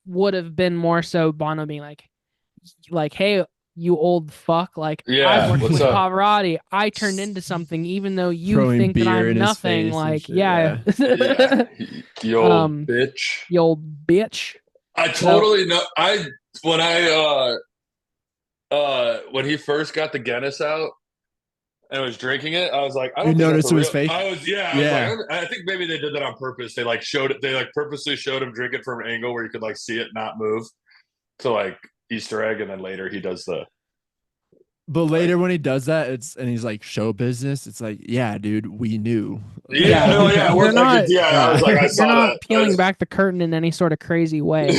[SPEAKER 3] would have been more so Bono being like, "Hey, you old fuck. Like,
[SPEAKER 2] Yeah,
[SPEAKER 3] I've worked
[SPEAKER 2] what's
[SPEAKER 3] with
[SPEAKER 2] up?
[SPEAKER 3] Pavarotti. I turned into something, even though you
[SPEAKER 1] Throwing
[SPEAKER 3] think that
[SPEAKER 1] beer
[SPEAKER 3] I'm
[SPEAKER 1] in his
[SPEAKER 3] nothing.
[SPEAKER 1] face and
[SPEAKER 3] Like,
[SPEAKER 1] shit,
[SPEAKER 3] yeah.
[SPEAKER 2] Yeah, you old bitch.
[SPEAKER 3] You old bitch.
[SPEAKER 2] I totally know. When he first got the Guinness out and was drinking it, I was like, I
[SPEAKER 1] You
[SPEAKER 2] don't think that's
[SPEAKER 1] noticed
[SPEAKER 2] a
[SPEAKER 1] it was
[SPEAKER 2] real.
[SPEAKER 1] fake?
[SPEAKER 2] I was
[SPEAKER 1] Yeah.
[SPEAKER 2] like, I think maybe they did that on purpose. They like showed it. They like purposely showed him drinking from an angle where you could like see it not move to like Easter egg, and then later he does the.
[SPEAKER 1] But later when he does that, and he's like show business. It's like, yeah, dude, we knew.
[SPEAKER 2] Yeah, no, yeah, it
[SPEAKER 3] You're
[SPEAKER 2] was like,
[SPEAKER 3] not.
[SPEAKER 2] yeah, I was like, I
[SPEAKER 3] You're
[SPEAKER 2] saw
[SPEAKER 3] not
[SPEAKER 2] that.
[SPEAKER 3] peeling back the curtain in any sort of crazy way.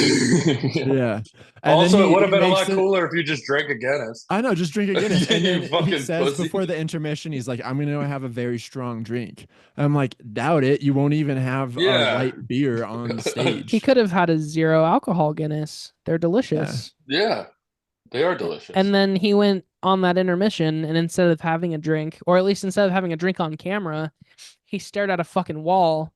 [SPEAKER 1] Yeah. And
[SPEAKER 2] Also,
[SPEAKER 1] then
[SPEAKER 2] it would have
[SPEAKER 1] he
[SPEAKER 2] been a
[SPEAKER 1] makes
[SPEAKER 2] lot cooler if you just drank a Guinness.
[SPEAKER 1] I know, just drink a Guinness. And
[SPEAKER 2] You
[SPEAKER 1] then he
[SPEAKER 2] fucking
[SPEAKER 1] says
[SPEAKER 2] pussy.
[SPEAKER 1] before the intermission, he's like, I'm gonna have a very strong drink. I'm like, doubt it. You won't even have a
[SPEAKER 2] Yeah.
[SPEAKER 1] light beer on
[SPEAKER 3] He
[SPEAKER 1] stage.
[SPEAKER 3] could have had a 0 alcohol Guinness. They're delicious.
[SPEAKER 2] Yeah, they are delicious.
[SPEAKER 3] And then he went on that intermission, and instead of having a drink, or at least instead of having a drink on camera, he stared at a fucking wall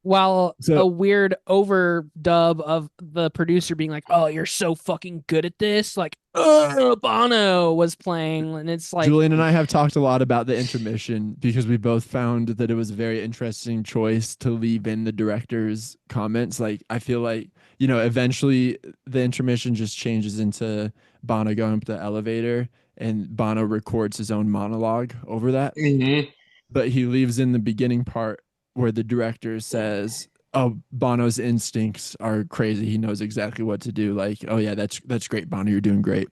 [SPEAKER 3] while a weird overdub of the producer being like, "Oh, you're so fucking good at this," like, Bono was playing, and it's like,
[SPEAKER 1] Julian and I have talked a lot about the intermission because we both found that it was a very interesting choice to leave in the director's comments. Like, I feel like, eventually the intermission just changes into Bono going up the elevator and Bono records his own monologue over that.
[SPEAKER 2] Mm-hmm.
[SPEAKER 1] But he leaves in the beginning part where the director says, "Oh, Bono's instincts are crazy. He knows exactly what to do." Like, "Oh yeah, that's great, Bono. You're doing great."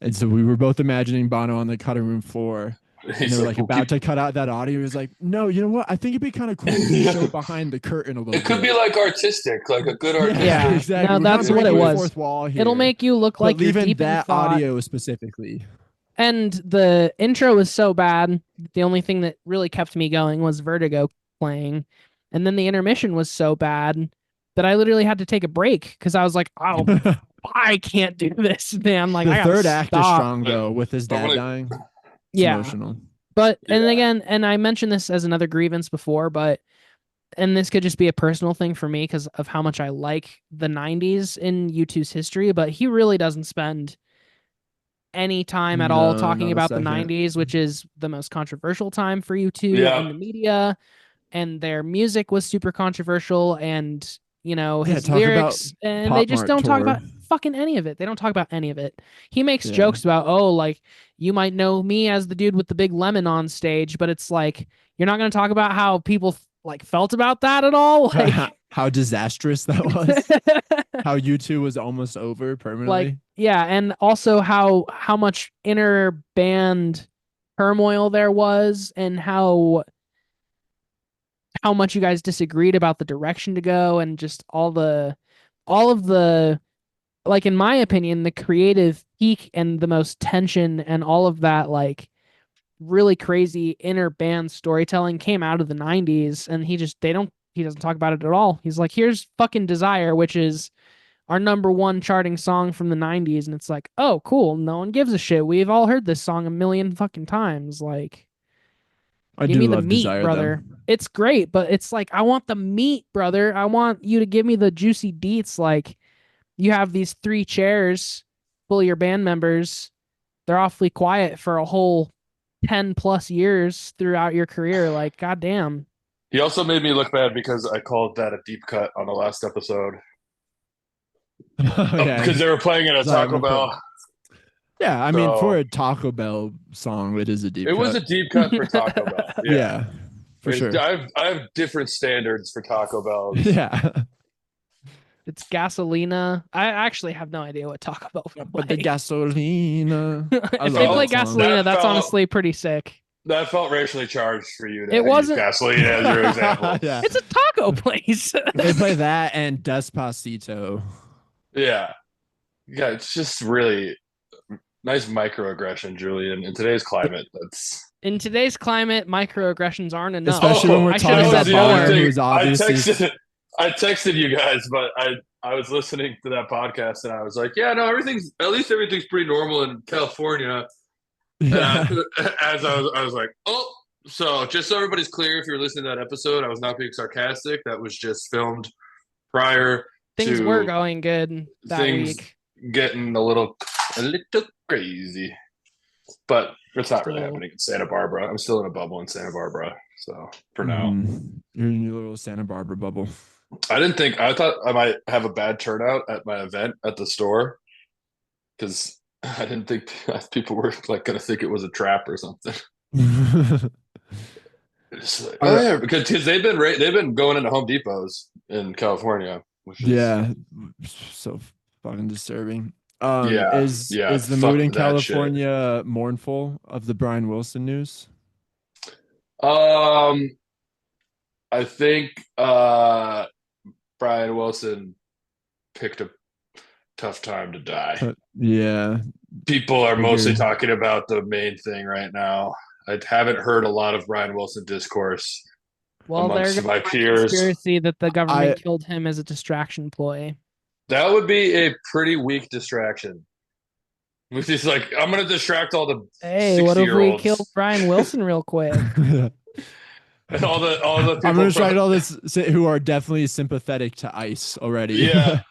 [SPEAKER 1] And so we were both imagining Bono on the cutting room floor, and they were like about to cut out that audio. He was like, "No, you know what? I think it'd be kind of cool to show behind the curtain a little bit.
[SPEAKER 2] It could be like artistic, like a good artistic.
[SPEAKER 3] Yeah,
[SPEAKER 1] exactly.
[SPEAKER 3] no, that's what it was.
[SPEAKER 1] Fourth wall here.
[SPEAKER 3] It'll make you look like you're
[SPEAKER 1] leaving
[SPEAKER 3] deep in
[SPEAKER 1] that
[SPEAKER 3] thought.
[SPEAKER 1] audio specifically."
[SPEAKER 3] And the intro was so bad. The only thing that really kept me going was Vertigo playing. And then the intermission was so bad that I literally had to take a break because I was like, "Oh, I can't do this, man." Like,
[SPEAKER 1] the
[SPEAKER 3] I
[SPEAKER 1] third act is
[SPEAKER 3] stop.
[SPEAKER 1] strong though, with his dad dying. It's emotional.
[SPEAKER 3] But and again, and I mentioned this as another grievance before, and this could just be a personal thing for me because of how much I like the 90s in U2's history, but he really doesn't spend any time at all talking about the 90s, which is the most controversial time for U2 in the media, and their music was super controversial, and his lyrics, and they just don't talk about fucking any of it. They don't talk about any of it. He makes jokes about, "Oh, like, you might know me as the dude with the big lemon on stage," but it's like, you're not going to talk about how people like felt about that at all. Like,
[SPEAKER 1] how disastrous that was. How U2 was almost over permanently.
[SPEAKER 3] Like, yeah, and also how much inner band turmoil there was, and how much you guys disagreed about the direction to go, and just all of the, like, in my opinion, the creative peak and the most tension and all of that, like, really crazy inner band storytelling came out of the 90s, and he doesn't talk about it at all. He's like, "Here's fucking Desire," which is our #1 charting song from the 90s, and it's like, "Oh, cool, no one gives a shit. We've all heard this song a million fucking times." Like, give me the meat,
[SPEAKER 1] Desire,
[SPEAKER 3] brother.
[SPEAKER 1] though.
[SPEAKER 3] It's great, but it's like, I want the meat, brother. I want you to give me the juicy deets. Like, you have these 3 chairs full of your band members. They're awfully quiet for a whole 10 plus years throughout your career. Like, goddamn.
[SPEAKER 2] He also made me look bad because I called that a deep cut on the last episode. Because they were playing it at Taco Bell.
[SPEAKER 1] Yeah, I mean, for a Taco Bell song, it is a deep cut.
[SPEAKER 2] It was a deep cut for Taco Bell.
[SPEAKER 1] Yeah, for sure.
[SPEAKER 2] I have different standards for Taco Bell.
[SPEAKER 1] Yeah.
[SPEAKER 3] It's Gasolina. I actually have no idea what Taco Bell would play.
[SPEAKER 1] But the Gasolina.
[SPEAKER 3] If they play Gasolina, that's honestly pretty sick.
[SPEAKER 2] That felt racially charged for you to
[SPEAKER 3] use
[SPEAKER 2] Gasolina as your example.
[SPEAKER 1] Yeah.
[SPEAKER 3] It's a taco place.
[SPEAKER 1] They play that and Despacito.
[SPEAKER 2] Yeah. Yeah, it's just really nice microaggression, Julian. In today's climate,
[SPEAKER 3] in today's climate, microaggressions aren't enough.
[SPEAKER 1] Especially when we're talking about Bono, who's obviously...
[SPEAKER 2] I texted you guys, but I was listening to that podcast and I was like, yeah, no, everything's pretty normal in California.
[SPEAKER 1] Yeah.
[SPEAKER 2] As I was like, oh, so just so everybody's clear, if you're listening to that episode, I was not being sarcastic. That was just filmed prior.
[SPEAKER 3] Things were going good that week.
[SPEAKER 2] Getting a little a little crazy. But it's not really
[SPEAKER 3] So-
[SPEAKER 2] happening in Santa Barbara. I'm still in a bubble in Santa Barbara. So for now,
[SPEAKER 1] You're in your little Santa Barbara bubble.
[SPEAKER 2] I thought I might have a bad turnout at my event at the store because I didn't think people were like going to think it was a trap or something. It's like, oh yeah, because they've been going into Home Depots in California, which is
[SPEAKER 1] Yeah, so fucking disturbing.
[SPEAKER 2] yeah,
[SPEAKER 1] Is the
[SPEAKER 2] fuck
[SPEAKER 1] mood in
[SPEAKER 2] that shit.
[SPEAKER 1] California mournful of the Brian Wilson news?
[SPEAKER 2] I think Brian Wilson picked a tough time to die.
[SPEAKER 1] Yeah,
[SPEAKER 2] People are mostly
[SPEAKER 1] Figured.
[SPEAKER 2] talking about the main thing right now. I haven't heard a lot of Brian Wilson discourse
[SPEAKER 3] Well,
[SPEAKER 2] amongst
[SPEAKER 3] there's
[SPEAKER 2] my
[SPEAKER 3] a
[SPEAKER 2] peers.
[SPEAKER 3] conspiracy that the government killed him as a distraction ploy.
[SPEAKER 2] That would be a pretty weak distraction. Which is like, I'm gonna distract all the
[SPEAKER 3] Hey, what if we
[SPEAKER 2] 60-year-olds
[SPEAKER 3] killed Brian Wilson real quick?
[SPEAKER 2] and all the people.
[SPEAKER 1] I'm gonna distract all this who are definitely sympathetic to ICE already.
[SPEAKER 2] Yeah.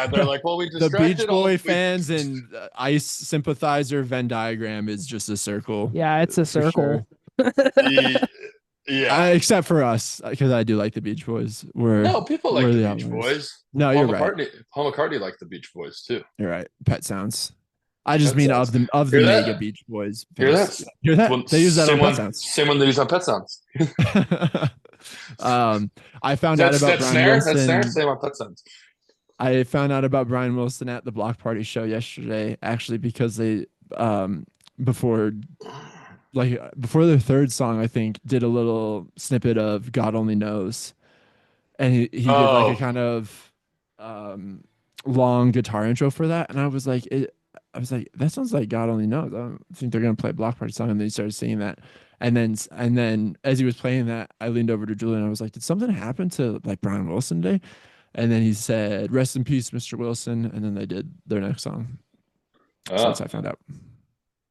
[SPEAKER 2] They're like, well, we
[SPEAKER 1] The
[SPEAKER 2] distracted
[SPEAKER 1] Beach Boy fans and ICE sympathizer Venn diagram is just a circle.
[SPEAKER 3] Yeah, it's a
[SPEAKER 1] for
[SPEAKER 3] circle.
[SPEAKER 1] sure.
[SPEAKER 2] Yeah.
[SPEAKER 1] Except for us, because I do like the Beach Boys.
[SPEAKER 2] No, people like
[SPEAKER 1] we're
[SPEAKER 2] the Beach
[SPEAKER 1] outliers.
[SPEAKER 2] Boys.
[SPEAKER 1] No, you're right.
[SPEAKER 2] Paul McCartney liked the Beach Boys too.
[SPEAKER 1] You're right. Pet Sounds. I just
[SPEAKER 2] Pet
[SPEAKER 1] mean
[SPEAKER 2] Sounds.
[SPEAKER 1] of the
[SPEAKER 2] Hear
[SPEAKER 1] mega
[SPEAKER 2] that?
[SPEAKER 1] Beach Boys.
[SPEAKER 2] Hear
[SPEAKER 1] fans.
[SPEAKER 2] that?
[SPEAKER 1] Hear that?
[SPEAKER 2] Well,
[SPEAKER 1] They use that on Pet
[SPEAKER 2] one,
[SPEAKER 1] Sounds.
[SPEAKER 2] Same one they use on Pet Sounds.
[SPEAKER 1] I found out about Brian Wilson.
[SPEAKER 2] That snare, same on Pet Sounds.
[SPEAKER 1] I found out about Brian Wilson at the Block Party show yesterday, actually, because they before their third song, I think, did a little snippet of God Only Knows. And he did like a kind of long guitar intro for that. And I was like, that sounds like God Only Knows. I don't think they're gonna play a Block Party song. And then he started singing that. And then as he was playing that, I leaned over to Julie and I was like, did something happen to like Brian Wilson today? And then he said, "Rest in peace, Mr. Wilson." And then they did their next song. So that's how I found out.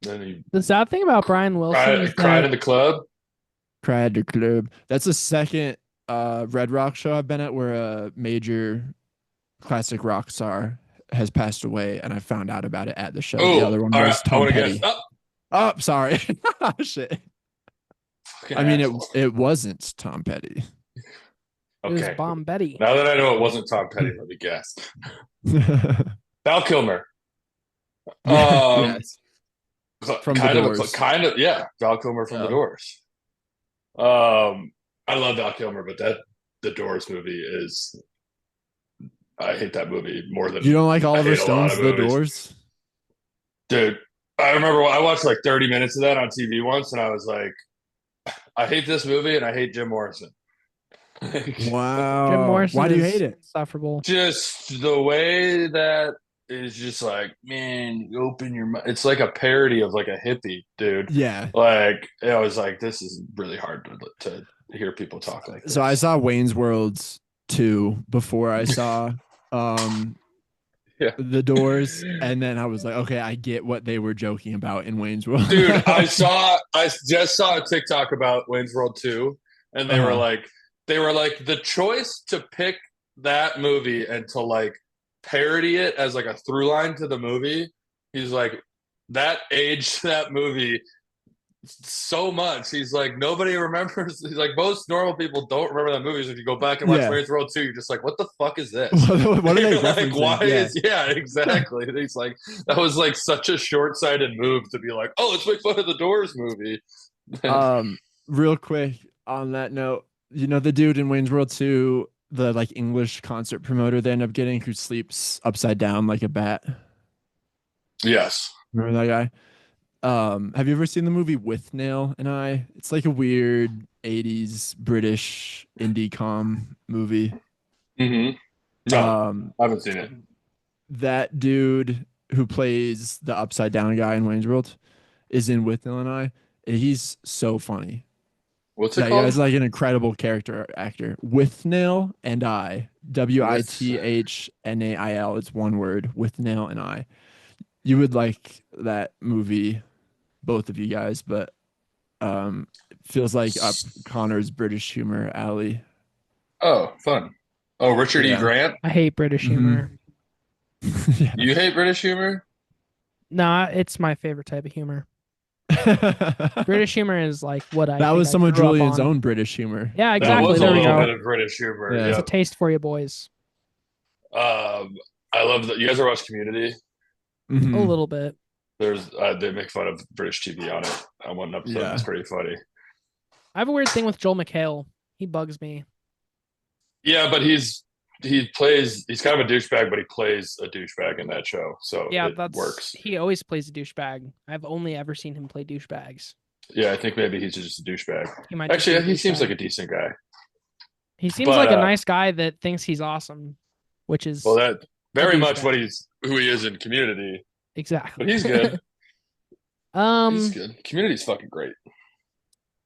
[SPEAKER 2] Then
[SPEAKER 3] The sad thing about Brian Wilson is
[SPEAKER 2] cried
[SPEAKER 3] that
[SPEAKER 2] in the club.
[SPEAKER 1] Cried at the club. That's the second Red Rock show I've been at where a major classic rock star has passed away, and I found out about it at the show. The other one was Tom Petty. Oh, sorry. Shit. I mean, it wasn't Tom Petty.
[SPEAKER 3] it was Bomb Betty.
[SPEAKER 2] Now that I know it wasn't Tom Petty, let me guess. Val Kilmer.
[SPEAKER 1] Yes.
[SPEAKER 2] From the Doors. Val Kilmer from the Doors. I love Val Kilmer, but the Doors movie is. I hate that movie more than
[SPEAKER 1] you don't like Oliver Stone's The Doors,
[SPEAKER 2] dude. I remember I watched like 30 minutes of that on TV once, and I was like, I hate this movie, and I hate Jim Morrison.
[SPEAKER 1] Wow.
[SPEAKER 3] Jim Morrison.
[SPEAKER 1] Why do you hate it?
[SPEAKER 3] Insufferable.
[SPEAKER 2] Just the way that is just like, man, you open your mouth. It's like a parody of like a hippie, dude.
[SPEAKER 1] Yeah.
[SPEAKER 2] Like I was like, this is really hard to hear people talk like this.
[SPEAKER 1] So I saw Wayne's World 2 before I saw The Doors, and then I was like, okay, I get what they were joking about in Wayne's World.
[SPEAKER 2] Dude, I just saw a TikTok about Wayne's World 2, and they were like the choice to pick that movie and to like parody it as like a through line to the movie. He's like, that aged that movie so much. He's like, nobody remembers. He's like, most normal people don't remember that movie. So if you go back and watch Wayne's World 2, you're just like, what the fuck is this?
[SPEAKER 1] What are they
[SPEAKER 2] like, why is exactly. He's like, that was like such a short-sighted move to be like, oh, let's make fun of the Doors movie.
[SPEAKER 1] Real quick on that note, you know the dude in Wayne's World 2, the like English concert promoter they end up getting, who sleeps upside down like a bat?
[SPEAKER 2] Yes.
[SPEAKER 1] Remember that guy? Have you ever seen the movie With Nail and I? It's like a weird 80s British indie com movie.
[SPEAKER 2] Mm-hmm. No, I haven't seen it.
[SPEAKER 1] That dude who plays the upside down guy in Wayne's World is in With Nail and I. He's so funny.
[SPEAKER 2] What's it called?
[SPEAKER 1] He's like an incredible character actor. With Nail and I. WITHNAIL. It's one word. With Nail and I. You would like that movie, both of you guys, but it feels like up Connor's British humor alley.
[SPEAKER 2] Oh, fun. Oh, Richard E. Grant?
[SPEAKER 3] I hate British humor.
[SPEAKER 1] Yeah.
[SPEAKER 2] You hate British humor?
[SPEAKER 3] No, it's my favorite type of humor. British humor is like what I
[SPEAKER 1] That
[SPEAKER 3] think
[SPEAKER 1] was
[SPEAKER 3] I
[SPEAKER 1] some of
[SPEAKER 3] grew up
[SPEAKER 1] Julian's
[SPEAKER 3] on.
[SPEAKER 1] own British humor.
[SPEAKER 3] Yeah,
[SPEAKER 2] That
[SPEAKER 3] exactly.
[SPEAKER 2] was a
[SPEAKER 3] There we
[SPEAKER 2] little
[SPEAKER 3] go.
[SPEAKER 2] bit of British humor.
[SPEAKER 1] Yeah.
[SPEAKER 3] It's a
[SPEAKER 2] Yep.
[SPEAKER 3] taste for you boys.
[SPEAKER 2] I love that. You guys ever watch Community?
[SPEAKER 3] A
[SPEAKER 1] Mhm.
[SPEAKER 3] little bit.
[SPEAKER 2] There's they make fun of British TV on it. On one episode,
[SPEAKER 1] Yeah.
[SPEAKER 2] it's pretty funny.
[SPEAKER 3] I have a weird thing with Joel McHale. He bugs me.
[SPEAKER 2] Yeah, but he's kind of a douchebag, but he plays a douchebag in that show, so
[SPEAKER 3] Yeah,
[SPEAKER 2] it works.
[SPEAKER 3] he always plays a douchebag. I've only ever seen him play douchebags.
[SPEAKER 2] Yeah, I think maybe he's just a douchebag.
[SPEAKER 3] He might just
[SPEAKER 2] Actually,
[SPEAKER 3] be a
[SPEAKER 2] he seems
[SPEAKER 3] douchebag.
[SPEAKER 2] like a decent guy.
[SPEAKER 3] He seems
[SPEAKER 2] But
[SPEAKER 3] like a nice guy that thinks he's awesome, which is
[SPEAKER 2] well, that very much
[SPEAKER 3] douchebag.
[SPEAKER 2] who he is in Community.
[SPEAKER 3] Exactly.
[SPEAKER 2] But he's good. He's
[SPEAKER 3] um,
[SPEAKER 2] good. Community's fucking great.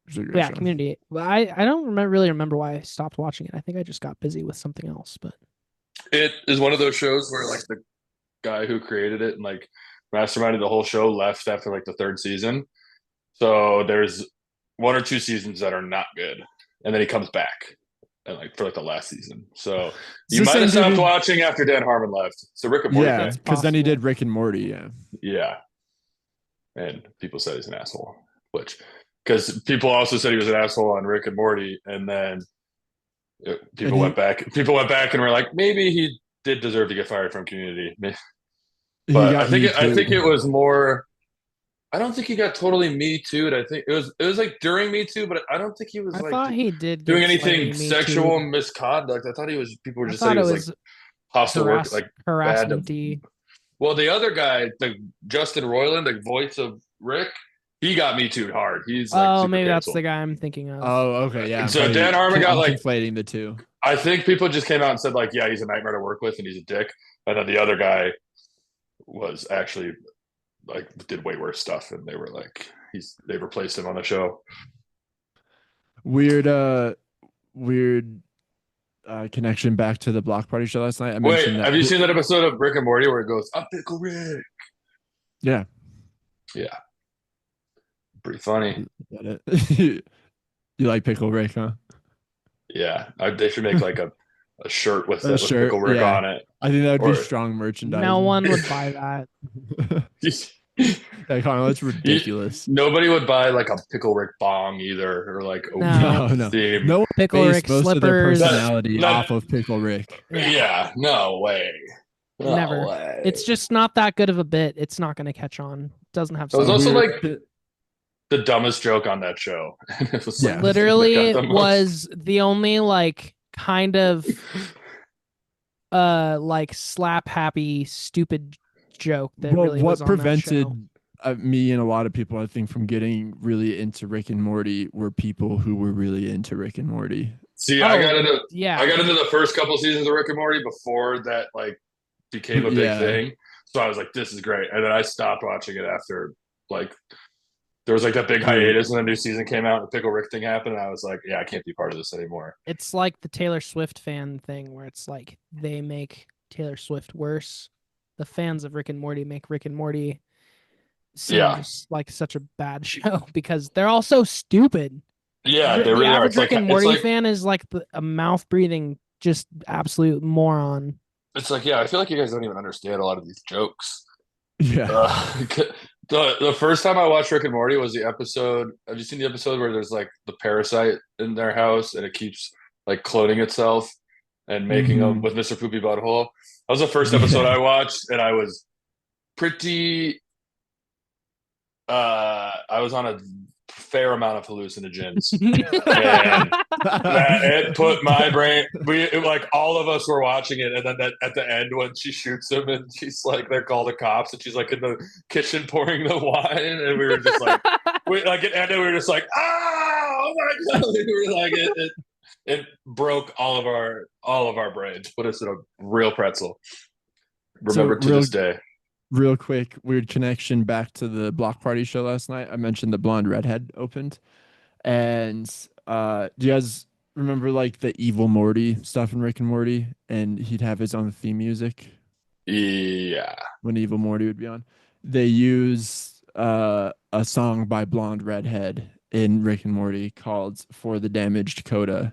[SPEAKER 1] It's a great
[SPEAKER 3] yeah,
[SPEAKER 1] show.
[SPEAKER 3] Community. Well, I don't really remember why I stopped watching it. I think I just got busy with something else. But
[SPEAKER 2] It is one of those shows where like the guy who created it and like masterminded the whole show left after like the third season. So there's one or two seasons that are not good, and then he comes back and like for like the last season. So
[SPEAKER 1] It's
[SPEAKER 2] you
[SPEAKER 1] the
[SPEAKER 2] might
[SPEAKER 1] same
[SPEAKER 2] have stopped
[SPEAKER 1] dude-
[SPEAKER 2] watching after Dan Harmon left. So Rick and Morty,
[SPEAKER 1] Yeah,
[SPEAKER 3] That's
[SPEAKER 1] because then he
[SPEAKER 3] possible.
[SPEAKER 1] did Rick and Morty. Yeah.
[SPEAKER 2] yeah, and people said he's an asshole, which because people also said he was an asshole on Rick and Morty, and then people went back. People went back and were like, maybe he did deserve to get fired from Community.
[SPEAKER 1] He
[SPEAKER 2] But
[SPEAKER 1] got
[SPEAKER 2] I
[SPEAKER 1] Me
[SPEAKER 2] think
[SPEAKER 1] Too.
[SPEAKER 2] it was more. I don't think he got totally Me Too'd. I think it was like during Me Too, but I don't think he was
[SPEAKER 3] I
[SPEAKER 2] like
[SPEAKER 3] thought he did
[SPEAKER 2] doing
[SPEAKER 3] get slightly
[SPEAKER 2] anything
[SPEAKER 3] Me
[SPEAKER 2] sexual
[SPEAKER 3] Too'd.
[SPEAKER 2] misconduct. I thought he was. People were
[SPEAKER 3] I
[SPEAKER 2] just saying
[SPEAKER 3] thought
[SPEAKER 2] he
[SPEAKER 3] it
[SPEAKER 2] was
[SPEAKER 3] was
[SPEAKER 2] like hostile work, like bad.
[SPEAKER 3] harassment-y.
[SPEAKER 2] Well, the other guy, the Justin Roiland, the voice of Rick, he got Me Too'd hard. He's like
[SPEAKER 3] Oh,
[SPEAKER 2] super
[SPEAKER 3] maybe that's
[SPEAKER 2] canceled.
[SPEAKER 3] the guy I'm thinking of.
[SPEAKER 1] Oh, okay, yeah.
[SPEAKER 2] So Dan Harmon got
[SPEAKER 1] I'm
[SPEAKER 2] like
[SPEAKER 1] conflating the two.
[SPEAKER 2] I think people just came out and said like, yeah, he's a nightmare to work with and he's a dick. And then the other guy was actually like did way worse stuff, and they were like, they replaced him on the show.
[SPEAKER 1] Weird, weird connection back to the block party show last night. I
[SPEAKER 2] Wait,
[SPEAKER 1] mentioned
[SPEAKER 2] have you seen that episode of Rick and Morty where it goes, "I'm Pickle Rick"?
[SPEAKER 1] Yeah.
[SPEAKER 2] Yeah, pretty funny.
[SPEAKER 1] Get it. You like Pickle Rick, huh?
[SPEAKER 2] Yeah, they should make like a shirt with
[SPEAKER 1] A shirt,
[SPEAKER 2] Pickle Rick
[SPEAKER 1] yeah.
[SPEAKER 2] on it.
[SPEAKER 1] I think that would
[SPEAKER 2] Or-
[SPEAKER 1] be strong merchandising.
[SPEAKER 3] No one would buy that.
[SPEAKER 1] Hey, Connor, that's ridiculous.
[SPEAKER 2] Nobody would buy like a Pickle Rick bong either, or like a
[SPEAKER 3] No.
[SPEAKER 1] No.
[SPEAKER 2] theme.
[SPEAKER 1] No one
[SPEAKER 3] Pickle
[SPEAKER 1] based
[SPEAKER 3] Rick
[SPEAKER 1] most of their
[SPEAKER 3] slippers.
[SPEAKER 1] personality
[SPEAKER 2] That-
[SPEAKER 1] off of Pickle Rick.
[SPEAKER 2] Yeah, no way. No
[SPEAKER 3] Never.
[SPEAKER 2] way.
[SPEAKER 3] It's just not that good of a bit. It's not going to catch on. It doesn't have.
[SPEAKER 2] It was
[SPEAKER 3] some-
[SPEAKER 2] also
[SPEAKER 1] Weird-
[SPEAKER 2] like the dumbest joke on that show. It was
[SPEAKER 1] Yeah.
[SPEAKER 2] like,
[SPEAKER 3] literally
[SPEAKER 2] that
[SPEAKER 3] it
[SPEAKER 2] got the most-
[SPEAKER 3] was the only like kind of like slap happy stupid joke that
[SPEAKER 1] Well,
[SPEAKER 3] really
[SPEAKER 1] what
[SPEAKER 3] was on
[SPEAKER 1] prevented
[SPEAKER 3] that show.
[SPEAKER 1] me and a lot of people, I think, from getting really into Rick and Morty were people who were really into Rick and Morty.
[SPEAKER 2] See, I got into
[SPEAKER 3] Yeah,
[SPEAKER 2] the first couple seasons of Rick and Morty before that like became a big
[SPEAKER 1] Yeah.
[SPEAKER 2] thing. So I was like, this is great. And then I stopped watching it after like there was like that big hiatus and the new season came out and the Pickle Rick thing happened. And I was like, yeah, I can't be part of this anymore.
[SPEAKER 3] it's like the Taylor Swift fan thing where it's like they make Taylor Swift worse. The fans of Rick and Morty make Rick and Morty seem
[SPEAKER 2] Yeah.
[SPEAKER 3] just like such a bad show because they're all so stupid.
[SPEAKER 2] Yeah,
[SPEAKER 3] The
[SPEAKER 2] they really are.
[SPEAKER 3] average
[SPEAKER 2] It's like,
[SPEAKER 3] Rick and Morty
[SPEAKER 2] it's like,
[SPEAKER 3] fan is like a mouth breathing, just absolute moron.
[SPEAKER 2] it's like, yeah, I feel like you guys don't even understand a lot of these jokes.
[SPEAKER 1] Yeah.
[SPEAKER 2] The first time I watched Rick and Morty was the episode. Have you seen the episode where there's like the parasite in their house and it keeps like cloning itself and making them with Mr. Poopy Butthole? That was the first episode I watched, and I was pretty. I was on a fair amount of hallucinogens, and it put my brain. Like all of us were watching it, and then at the end when she shoots him, and she's like, they're called the cops, and she's like in the kitchen pouring the wine, and we were just like, it ended. We were just like, oh my god! We were like, it broke all of our brains. Put us in a real pretzel. Remember to this day.
[SPEAKER 1] Real quick, weird connection back to the block party show last night. I mentioned the blonde redhead opened. And do you guys remember like the evil Morty stuff in Rick and Morty? And he'd have his own theme music
[SPEAKER 2] Yeah.
[SPEAKER 1] when evil Morty would be on. They use a song by Blonde Redhead in Rick and Morty called For the Damaged Coda.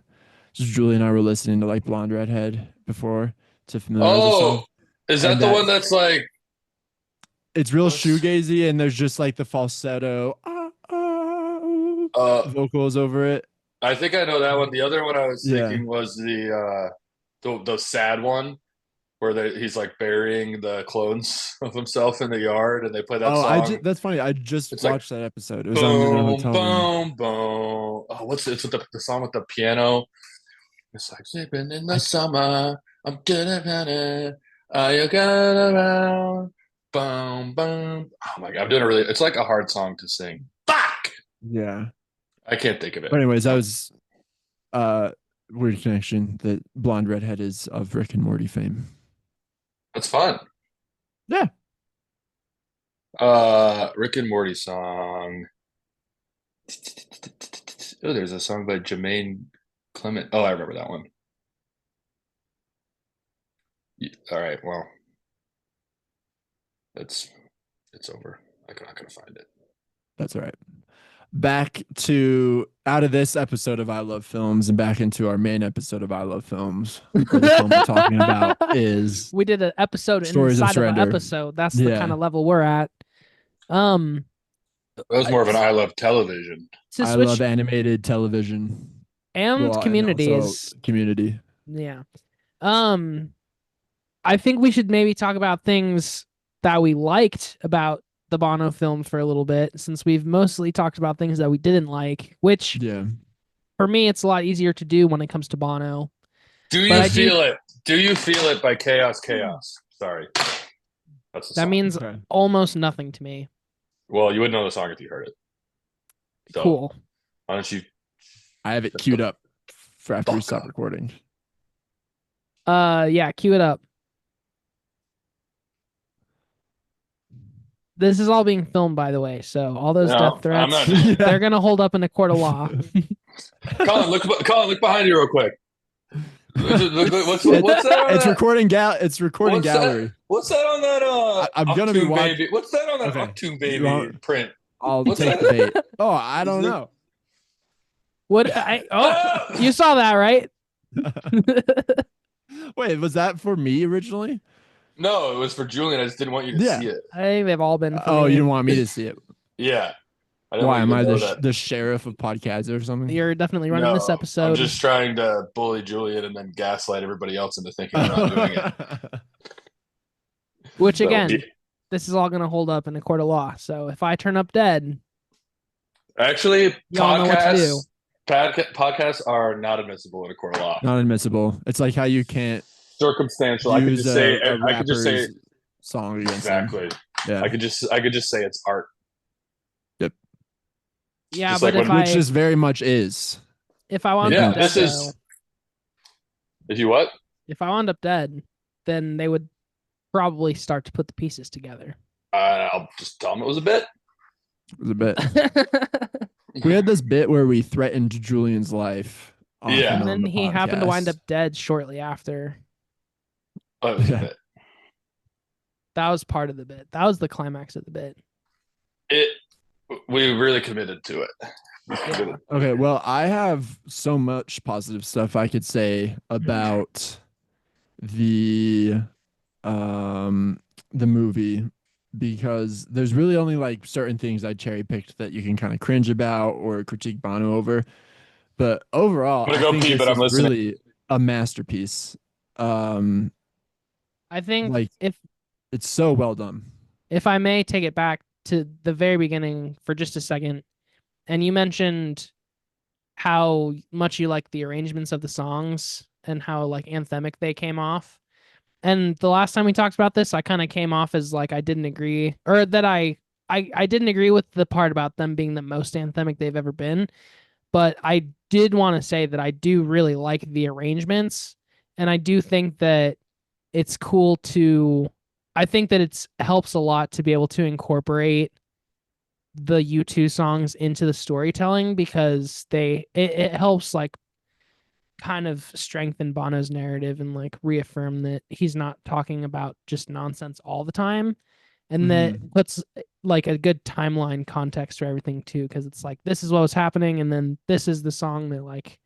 [SPEAKER 1] Just Julie and I were listening to like Blonde Redhead before to familiarize ourselves.
[SPEAKER 2] Is that the one that's like
[SPEAKER 1] it's real
[SPEAKER 2] What's-
[SPEAKER 1] shoegazy, and there's just like the falsetto vocals over it.
[SPEAKER 2] I think I know that one. The other one I was
[SPEAKER 1] Yeah.
[SPEAKER 2] thinking was the sad one where he's like burying the clones of himself in the yard, and they play that song.
[SPEAKER 1] That's funny. I just
[SPEAKER 2] It's like
[SPEAKER 1] watched that episode. It was on another
[SPEAKER 2] boom,
[SPEAKER 1] television.
[SPEAKER 2] boom, boom. Oh, it's with the song with the piano. It's like sleeping in the summer. I'm gonna are you gonna around? Boom, boom. Oh my god, I'm doing a really. It's like a hard song to sing. Fuck.
[SPEAKER 1] Yeah.
[SPEAKER 2] I can't think of it.
[SPEAKER 1] But anyways, that was weird connection that blonde redhead is of Rick and Morty fame.
[SPEAKER 2] That's fun.
[SPEAKER 1] Yeah.
[SPEAKER 2] Rick and Morty song. Oh, there's a song by Jermaine Clement. Oh, I remember that one. All right, well, it's over. I'm not gonna find it.
[SPEAKER 1] That's all right. Back to out of this episode of I Love Films and back into our main episode of I Love Films. Where the film we're talking about is
[SPEAKER 3] We did an episode
[SPEAKER 1] Stories of
[SPEAKER 3] inside of an
[SPEAKER 1] Surrender.
[SPEAKER 3] episode. That's the
[SPEAKER 1] Yeah.
[SPEAKER 3] kind of level we're at.
[SPEAKER 2] That was more of an I love television.
[SPEAKER 3] To
[SPEAKER 1] I
[SPEAKER 3] switch
[SPEAKER 1] love animated television
[SPEAKER 3] and
[SPEAKER 1] Well,
[SPEAKER 3] Community
[SPEAKER 1] also
[SPEAKER 3] is
[SPEAKER 1] Community.
[SPEAKER 3] yeah. I think we should maybe talk about things that we liked about the Bono film for a little bit, since we've mostly talked about things that we didn't like, which
[SPEAKER 1] Yeah.
[SPEAKER 3] for me it's a lot easier to do when it comes to Bono.
[SPEAKER 2] Do
[SPEAKER 3] But
[SPEAKER 2] you
[SPEAKER 3] I
[SPEAKER 2] feel it? Do you feel it by Chaos Chaos? Sorry. That's the
[SPEAKER 3] That
[SPEAKER 2] song.
[SPEAKER 3] means
[SPEAKER 1] Okay.
[SPEAKER 3] almost nothing to me.
[SPEAKER 2] Well, you wouldn't know the song if you heard it. So,
[SPEAKER 3] Cool.
[SPEAKER 2] Why don't you
[SPEAKER 1] I have it queued up for after we
[SPEAKER 2] Fuck
[SPEAKER 1] stop
[SPEAKER 2] up.
[SPEAKER 1] recording.
[SPEAKER 3] Yeah, cue it up. This is all being filmed, by the way, so all those
[SPEAKER 2] No,
[SPEAKER 3] death
[SPEAKER 2] I'm
[SPEAKER 3] threats,
[SPEAKER 2] not-
[SPEAKER 3] they're gonna hold up in a court of law.
[SPEAKER 2] Colin, look behind you real quick. What's that on
[SPEAKER 1] It's
[SPEAKER 2] that?
[SPEAKER 1] recording
[SPEAKER 2] What's
[SPEAKER 1] gallery.
[SPEAKER 2] What's that on that
[SPEAKER 1] I'm gonna be
[SPEAKER 2] Octoon
[SPEAKER 1] watch-
[SPEAKER 2] baby? What's that on that
[SPEAKER 1] Okay.
[SPEAKER 2] Octoon
[SPEAKER 1] You
[SPEAKER 2] baby
[SPEAKER 1] want-
[SPEAKER 2] print?
[SPEAKER 1] I'll
[SPEAKER 2] What's
[SPEAKER 1] take
[SPEAKER 2] that?
[SPEAKER 1] the bait. Oh, I don't
[SPEAKER 2] Is it-
[SPEAKER 1] know.
[SPEAKER 3] You saw that, right?
[SPEAKER 1] Wait, was that for me originally?
[SPEAKER 2] No, it was for Julian. I just didn't want you to
[SPEAKER 1] Yeah.
[SPEAKER 2] see it.
[SPEAKER 3] I think they've all been. For
[SPEAKER 1] Oh,
[SPEAKER 3] me.
[SPEAKER 1] you didn't want me to see it.
[SPEAKER 2] Yeah. I didn't
[SPEAKER 1] Why
[SPEAKER 2] want
[SPEAKER 1] am
[SPEAKER 2] you to
[SPEAKER 1] I
[SPEAKER 2] know
[SPEAKER 1] the
[SPEAKER 2] that.
[SPEAKER 1] the sheriff of podcasts or something?
[SPEAKER 3] You're definitely running this
[SPEAKER 2] No,
[SPEAKER 3] episode.
[SPEAKER 2] I'm just trying to bully Julian and then gaslight everybody else into thinking I'm not doing it.
[SPEAKER 3] Which
[SPEAKER 2] So,
[SPEAKER 3] again,
[SPEAKER 2] yeah.
[SPEAKER 3] this is all gonna hold up in a court of law. So if I turn up dead,
[SPEAKER 2] Actually,
[SPEAKER 3] y'all know what to do.
[SPEAKER 2] podcasts are not admissible in a court of law.
[SPEAKER 1] Not admissible. It's like how you can't
[SPEAKER 2] Circumstantial. I could
[SPEAKER 1] use
[SPEAKER 2] just say.
[SPEAKER 1] a
[SPEAKER 2] I could just say
[SPEAKER 1] rapper's song against them.
[SPEAKER 2] exactly.
[SPEAKER 1] Yeah.
[SPEAKER 2] I could just say it's art.
[SPEAKER 3] Yeah,
[SPEAKER 2] Just
[SPEAKER 3] but
[SPEAKER 2] like
[SPEAKER 3] if
[SPEAKER 2] when-
[SPEAKER 1] Which this very much is.
[SPEAKER 3] if I wound
[SPEAKER 2] Yeah,
[SPEAKER 3] up dead,
[SPEAKER 2] this is.
[SPEAKER 3] though,
[SPEAKER 2] If you what?
[SPEAKER 3] if I wound up dead, then they would probably start to put the pieces together.
[SPEAKER 2] I'll just tell them it was a bit.
[SPEAKER 1] It was a bit. We had this bit where we threatened Julian's life. off
[SPEAKER 2] Yeah.
[SPEAKER 1] and
[SPEAKER 3] And
[SPEAKER 1] on
[SPEAKER 3] then
[SPEAKER 1] the
[SPEAKER 3] he happened to wind
[SPEAKER 1] podcast.
[SPEAKER 3] up dead shortly after.
[SPEAKER 2] Oh, it was
[SPEAKER 1] Yeah.
[SPEAKER 2] a bit.
[SPEAKER 3] That was part of the bit. That was the climax of the bit.
[SPEAKER 2] We really committed to it.
[SPEAKER 3] Yeah.
[SPEAKER 1] Okay, well, I have so much positive stuff I could say about the movie, because there's really only like certain things I cherry picked that you can kind of cringe about or critique Bono over. But overall,
[SPEAKER 2] I'm gonna
[SPEAKER 1] I
[SPEAKER 2] go
[SPEAKER 1] think
[SPEAKER 2] pee,
[SPEAKER 1] this
[SPEAKER 2] but I'm
[SPEAKER 1] is
[SPEAKER 2] listening.
[SPEAKER 1] really a masterpiece.
[SPEAKER 3] I think
[SPEAKER 1] Like
[SPEAKER 3] if
[SPEAKER 1] it's so well done.
[SPEAKER 3] if I may take it back to the very beginning for just a second, and you mentioned how much you like the arrangements of the songs and how like anthemic they came off. And the last time we talked about this, I kind of came off as like I didn't agree, or that I didn't agree with the part about them being the most anthemic they've ever been. But I did want to say that I do really like the arrangements, and I do think that it's cool to. I think that it's helps a lot to be able to incorporate the U2 songs into the storytelling, because it helps like kind of strengthen Bono's narrative and like reaffirm that he's not talking about just nonsense all the time, and that puts like a good timeline context for everything too, because it's like this is what was happening, and then this is the song that like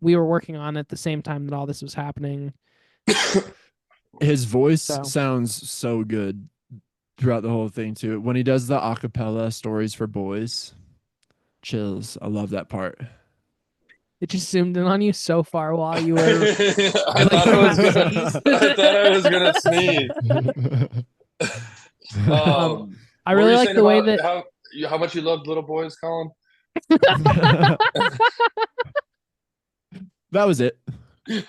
[SPEAKER 3] we were working on at the same time that all this was happening.
[SPEAKER 1] His voice
[SPEAKER 3] So.
[SPEAKER 1] sounds so good throughout the whole thing too. When he does the acapella stories for boys, chills. I love that part.
[SPEAKER 3] It just zoomed in on you so far while you were.
[SPEAKER 2] I thought I was gonna sneeze.
[SPEAKER 3] I
[SPEAKER 2] What were
[SPEAKER 3] really
[SPEAKER 2] you
[SPEAKER 3] like
[SPEAKER 2] saying
[SPEAKER 3] the way
[SPEAKER 2] about
[SPEAKER 3] that
[SPEAKER 2] how much you loved little boys, Colin?
[SPEAKER 1] That was it.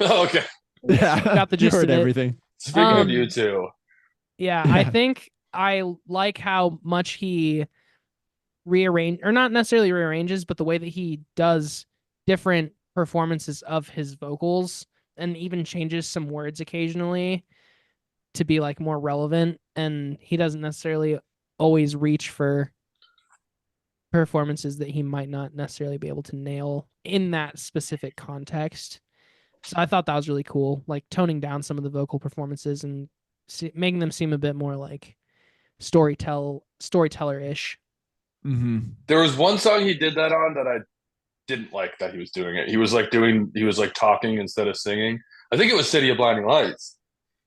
[SPEAKER 2] Okay.
[SPEAKER 1] Yeah,
[SPEAKER 3] got the
[SPEAKER 1] you
[SPEAKER 3] gist
[SPEAKER 1] heard
[SPEAKER 3] of it.
[SPEAKER 1] everything.
[SPEAKER 2] Speaking of you two,
[SPEAKER 3] Yeah, I think I like how much he rearrange, or not necessarily rearranges, but the way that he does different performances of his vocals and even changes some words occasionally to be like more relevant. And he doesn't necessarily always reach for performances that he might not necessarily be able to nail in that specific context. So I thought that was really cool, like toning down some of the vocal performances and making them seem a bit more like storyteller-ish.
[SPEAKER 1] Mm-hmm.
[SPEAKER 2] there was one song he did that on that I didn't like that he was doing it. He was like talking instead of singing. I think it was City of Blinding Lights.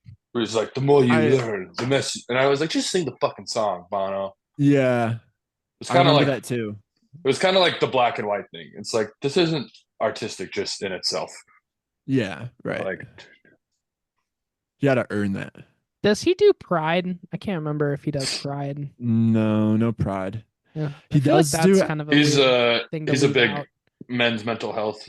[SPEAKER 2] It was like, the more you learn, the mess. And I was like, just sing the fucking song, Bono.
[SPEAKER 1] Yeah,
[SPEAKER 2] It's
[SPEAKER 1] I
[SPEAKER 2] kind of
[SPEAKER 1] remember
[SPEAKER 2] like
[SPEAKER 1] that too.
[SPEAKER 2] it was kind of like the black and white thing. It's like, this isn't artistic just in itself.
[SPEAKER 1] Yeah, right.
[SPEAKER 2] Like,
[SPEAKER 1] You got to earn that.
[SPEAKER 3] Does he do Pride? I can't remember if he does Pride.
[SPEAKER 1] No pride.
[SPEAKER 3] Yeah,
[SPEAKER 1] He
[SPEAKER 3] I feel
[SPEAKER 1] does
[SPEAKER 3] like
[SPEAKER 1] do
[SPEAKER 3] that's
[SPEAKER 1] it.
[SPEAKER 3] kind of a
[SPEAKER 2] he's
[SPEAKER 3] weird thing to
[SPEAKER 2] he's a
[SPEAKER 3] leave
[SPEAKER 2] big
[SPEAKER 3] out.
[SPEAKER 2] men's mental health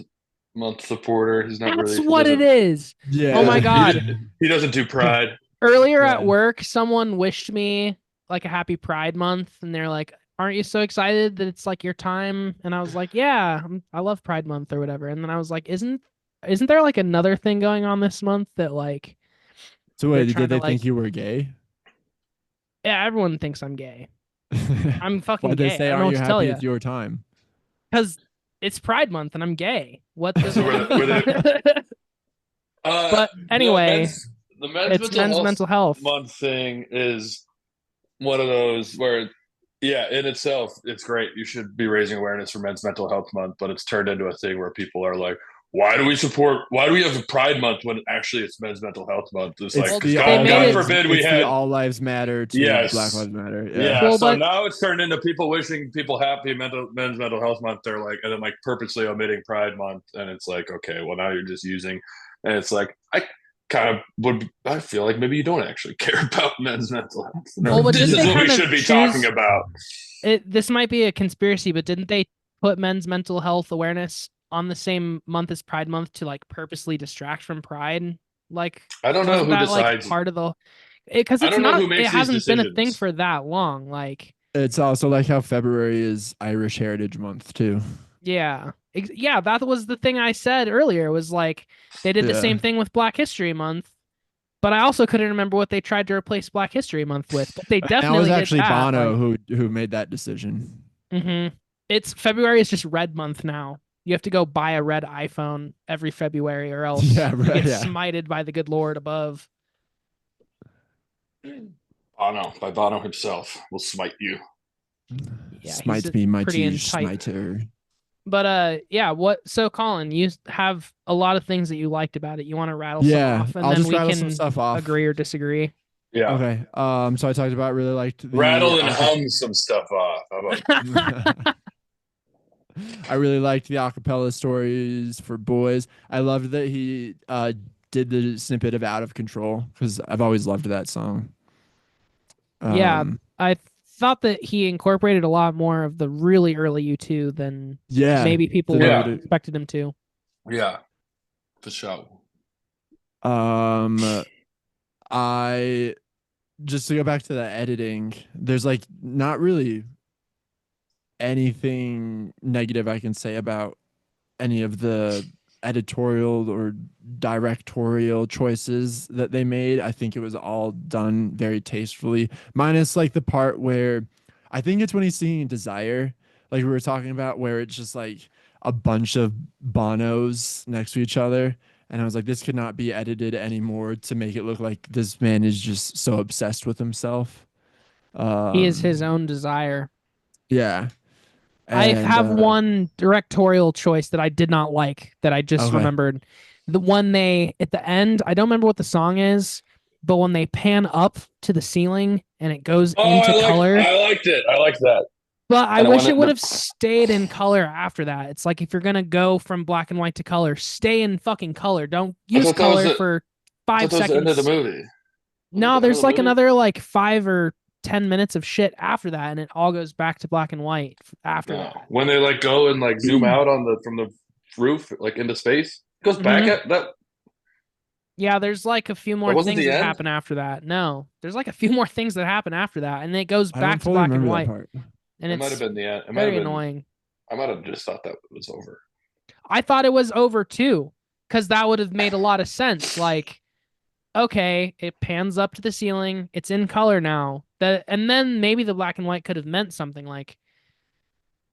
[SPEAKER 2] month supporter. He's not
[SPEAKER 3] That's
[SPEAKER 2] really.
[SPEAKER 3] what it is.
[SPEAKER 1] Yeah.
[SPEAKER 3] Oh my God.
[SPEAKER 2] He doesn't do Pride.
[SPEAKER 3] Earlier
[SPEAKER 1] Yeah.
[SPEAKER 3] at work, someone wished me like a happy Pride month, and they're like, "Aren't you so excited that it's like your time?" And I was like, "Yeah, I love Pride month or whatever." And then I was like, "Isn't there like another thing going on this month that like
[SPEAKER 1] So
[SPEAKER 3] they're
[SPEAKER 1] wait,
[SPEAKER 3] trying
[SPEAKER 1] did they
[SPEAKER 3] to
[SPEAKER 1] think
[SPEAKER 3] like?"
[SPEAKER 1] you were gay?
[SPEAKER 3] Yeah, everyone thinks I'm gay. I'm fucking
[SPEAKER 1] Why'd they
[SPEAKER 3] gay.
[SPEAKER 1] say,
[SPEAKER 3] I don't know
[SPEAKER 1] aren't
[SPEAKER 3] what
[SPEAKER 1] you
[SPEAKER 3] to tell
[SPEAKER 1] happy
[SPEAKER 3] you
[SPEAKER 1] it's your time?
[SPEAKER 3] because it's Pride month and I'm gay. What does
[SPEAKER 2] So
[SPEAKER 3] that
[SPEAKER 2] were they-
[SPEAKER 3] mean? But anyway,
[SPEAKER 2] the men's
[SPEAKER 3] it's
[SPEAKER 2] mental
[SPEAKER 3] men's
[SPEAKER 2] health
[SPEAKER 3] mental health.
[SPEAKER 2] month thing is one of those where, yeah, in itself, it's great. You should be raising awareness for Men's Mental Health Month, but it's turned into a thing where people are like, why do we have a Pride Month when actually it's Men's Mental Health Month? It's like, because God forbid we
[SPEAKER 1] it's
[SPEAKER 2] had
[SPEAKER 1] the all lives matter to
[SPEAKER 2] yes,
[SPEAKER 1] Black Lives Matter.
[SPEAKER 2] yeah.
[SPEAKER 3] Well,
[SPEAKER 2] So
[SPEAKER 3] but
[SPEAKER 2] now it's turned into people wishing people happy Men's Mental Health Month. They're like, and then like purposely omitting Pride Month, and it's like, okay, well now you're just using, and it's like I feel like maybe you don't actually care about men's mental health.
[SPEAKER 3] Well, but
[SPEAKER 2] This
[SPEAKER 3] didn't
[SPEAKER 2] is
[SPEAKER 3] they
[SPEAKER 2] what we
[SPEAKER 3] kind of
[SPEAKER 2] should be
[SPEAKER 3] choose-
[SPEAKER 2] talking about.
[SPEAKER 3] this might be a conspiracy, but didn't they put men's mental health awareness on the same month as Pride Month to like purposely distract from Pride? Like,
[SPEAKER 2] I don't know
[SPEAKER 3] wasn't
[SPEAKER 2] who
[SPEAKER 3] that like
[SPEAKER 2] decides.
[SPEAKER 3] part of the? Because
[SPEAKER 2] I
[SPEAKER 3] it's
[SPEAKER 2] don't know
[SPEAKER 3] not.
[SPEAKER 2] who makes
[SPEAKER 3] It
[SPEAKER 2] these
[SPEAKER 3] hasn't been a thing
[SPEAKER 2] decisions.
[SPEAKER 3] for that long. Like,
[SPEAKER 1] It's also like how February is Irish Heritage Month too.
[SPEAKER 3] yeah, yeah. That was the thing I said earlier. Was like they did the
[SPEAKER 1] Yeah.
[SPEAKER 3] same thing with Black History Month. But I also couldn't remember what they tried to replace Black History Month with. But they
[SPEAKER 1] That
[SPEAKER 3] definitely
[SPEAKER 1] was
[SPEAKER 3] did
[SPEAKER 1] actually
[SPEAKER 3] that,
[SPEAKER 1] Bono
[SPEAKER 3] like,
[SPEAKER 1] who made that decision.
[SPEAKER 3] It's February is just red month now. You have to go buy a red iPhone every February, or else
[SPEAKER 1] Yeah,
[SPEAKER 3] you
[SPEAKER 1] right,
[SPEAKER 3] get
[SPEAKER 1] yeah.
[SPEAKER 3] smited by the good Lord above.
[SPEAKER 2] Bono, by Bono himself, will smite you.
[SPEAKER 3] Yeah,
[SPEAKER 1] Smite
[SPEAKER 3] he's
[SPEAKER 1] me, my
[SPEAKER 3] pretty
[SPEAKER 1] liege
[SPEAKER 3] in type.
[SPEAKER 1] smiter.
[SPEAKER 3] But yeah, what? So Colin, you have a lot of things that you liked about it. You want to rattle some off, and
[SPEAKER 1] I'll
[SPEAKER 3] then
[SPEAKER 1] just
[SPEAKER 3] we
[SPEAKER 1] rattle
[SPEAKER 3] can
[SPEAKER 1] some stuff off.
[SPEAKER 3] agree or disagree.
[SPEAKER 2] Yeah.
[SPEAKER 1] Okay. So I talked about really liked the
[SPEAKER 2] Rattle and hum some stuff off. How about
[SPEAKER 1] I really liked the acapella stories for boys. I loved that he did the snippet of Out of Control because I've always loved that song.
[SPEAKER 3] Yeah, I thought that he incorporated a lot more of the really early U2 than maybe people would have expected him to.
[SPEAKER 2] Yeah, for sure.
[SPEAKER 1] I just to go back to the editing, there's like not really anything negative I can say about any of the editorial or directorial choices that they made. I think it was all done very tastefully, minus like the part where I think it's when he's singing Desire, like we were talking about, where it's just like a bunch of Bonos next to each other. And I was like, this could not be edited anymore to make it look like this man is just so obsessed with himself.
[SPEAKER 3] He is his own desire.
[SPEAKER 1] Yeah.
[SPEAKER 3] I have one directorial choice that I did not like that I just remembered. The one they, at the end, I don't remember what the song is, but when they pan up to the ceiling and it goes
[SPEAKER 2] Oh,
[SPEAKER 3] into color.
[SPEAKER 2] I liked it. I liked that.
[SPEAKER 3] But I
[SPEAKER 2] And
[SPEAKER 3] wish it would have stayed in color after that. It's like if you're gonna go from black and white to color, stay in fucking color. Don't use color for
[SPEAKER 2] I
[SPEAKER 3] 5
[SPEAKER 2] thought that was the end of the
[SPEAKER 3] seconds.
[SPEAKER 2] movie.
[SPEAKER 3] No, there's like another like 5 or 10 minutes of shit after that, and it all goes back to black and white after that.
[SPEAKER 2] When they like go and like zoom out on the from the roof like into space, it goes back at that.
[SPEAKER 3] Yeah, there's like a few more things that happen after that. No, there's like a few more things that happen after that, and it goes back to black and white. And
[SPEAKER 2] it might have been the end. It
[SPEAKER 3] very annoying.
[SPEAKER 2] I might have just thought that was over.
[SPEAKER 3] I thought it was over too, because that would have made a lot of sense. Like, okay, it pans up to the ceiling, it's in color now. And then maybe the black and white could have meant something like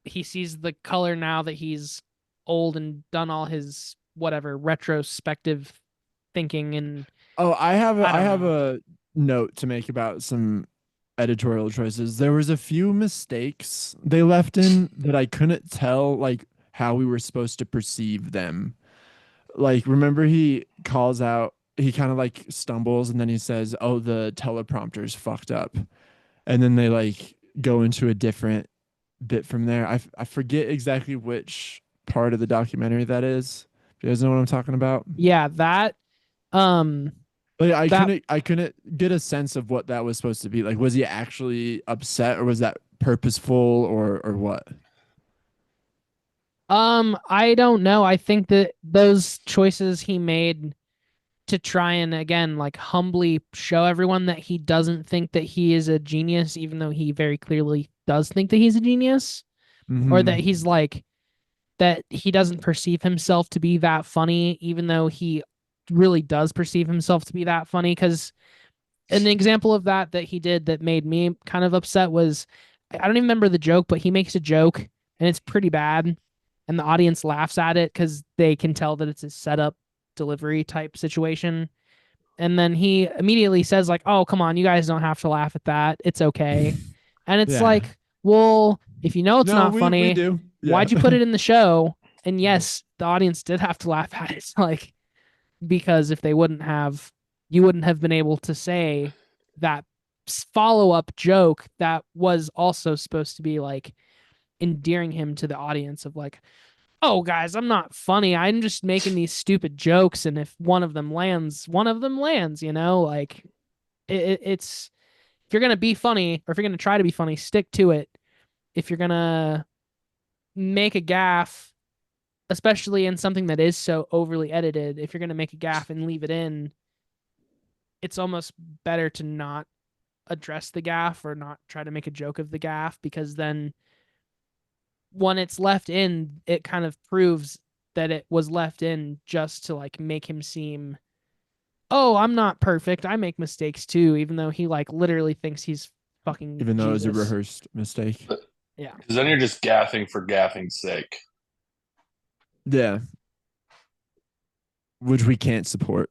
[SPEAKER 3] he sees the color now that he's old and done all his whatever retrospective thinking. And
[SPEAKER 1] I have a note to make about some editorial choices. There was a few mistakes they left in that I couldn't tell like how we were supposed to perceive them. Like, remember he calls out, he kind of like stumbles and then he says, "Oh, the teleprompter's fucked up." And then they like go into a different bit from there. I forget exactly which part of the documentary that is. Do you guys know what I'm talking about?
[SPEAKER 3] Yeah, that
[SPEAKER 1] like I couldn't get a sense of what that was supposed to be. Like, was he actually upset or was that purposeful or what?
[SPEAKER 3] I don't know. I think that those choices he made to try and again like humbly show everyone that he doesn't think that he is a genius, even though he very clearly does think that he's a genius, or that he's like that he doesn't perceive himself to be that funny, even though he really does perceive himself to be that funny. Because an example of that he did that made me kind of upset was I don't even remember the joke, but he makes a joke and it's pretty bad, and the audience laughs at it because they can tell that it's a setup delivery type situation. And then he immediately says like, "Oh, come on, you guys don't have to laugh at that. It's okay." And it's like, well, if you know it's not funny,
[SPEAKER 1] we do. Yeah.
[SPEAKER 3] Why'd you put it in the show? And yes, the audience did have to laugh at it. Like, because if they wouldn't have, you wouldn't have been able to say that follow-up joke that was also supposed to be like endearing him to the audience of like, "Oh, guys, I'm not funny. I'm just making these stupid jokes, and if one of them lands, one of them lands." You know, like it's if you're gonna be funny or if you're gonna try to be funny, stick to it. If you're gonna make a gaffe, especially in something that is so overly edited, if you're gonna make a gaffe and leave it in, it's almost better to not address the gaffe or not try to make a joke of the gaffe, because then when it's left in, it kind of proves that it was left in just to like make him seem, "Oh, I'm not perfect. I make mistakes too," even though he like literally thinks he's fucking
[SPEAKER 1] even though
[SPEAKER 3] Jesus.
[SPEAKER 1] it was a rehearsed mistake.
[SPEAKER 3] Yeah.
[SPEAKER 2] Because then you're just gaffing for gaffing's sake.
[SPEAKER 1] Yeah. Which we can't support.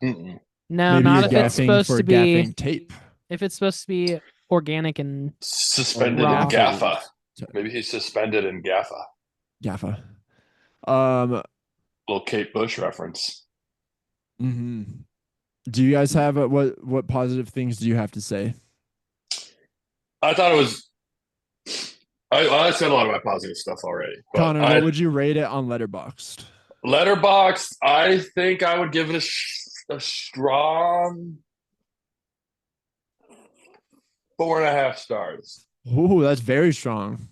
[SPEAKER 2] Mm-mm.
[SPEAKER 3] No,
[SPEAKER 1] maybe
[SPEAKER 3] not if it's supposed to be
[SPEAKER 1] gaffing tape.
[SPEAKER 3] If it's supposed to be organic and
[SPEAKER 2] suspended in Gaffa. Maybe he's suspended in Gaffa.
[SPEAKER 1] Gaffa.
[SPEAKER 2] Little Kate Bush reference.
[SPEAKER 1] Mm-hmm. Do you guys have what positive things do you have to say?
[SPEAKER 2] I thought it was. I said a lot of my positive stuff already.
[SPEAKER 1] Connor, what would you rate it on Letterboxd?
[SPEAKER 2] Letterboxd, I think I would give it a strong 4.5 stars.
[SPEAKER 1] Ooh, that's very strong.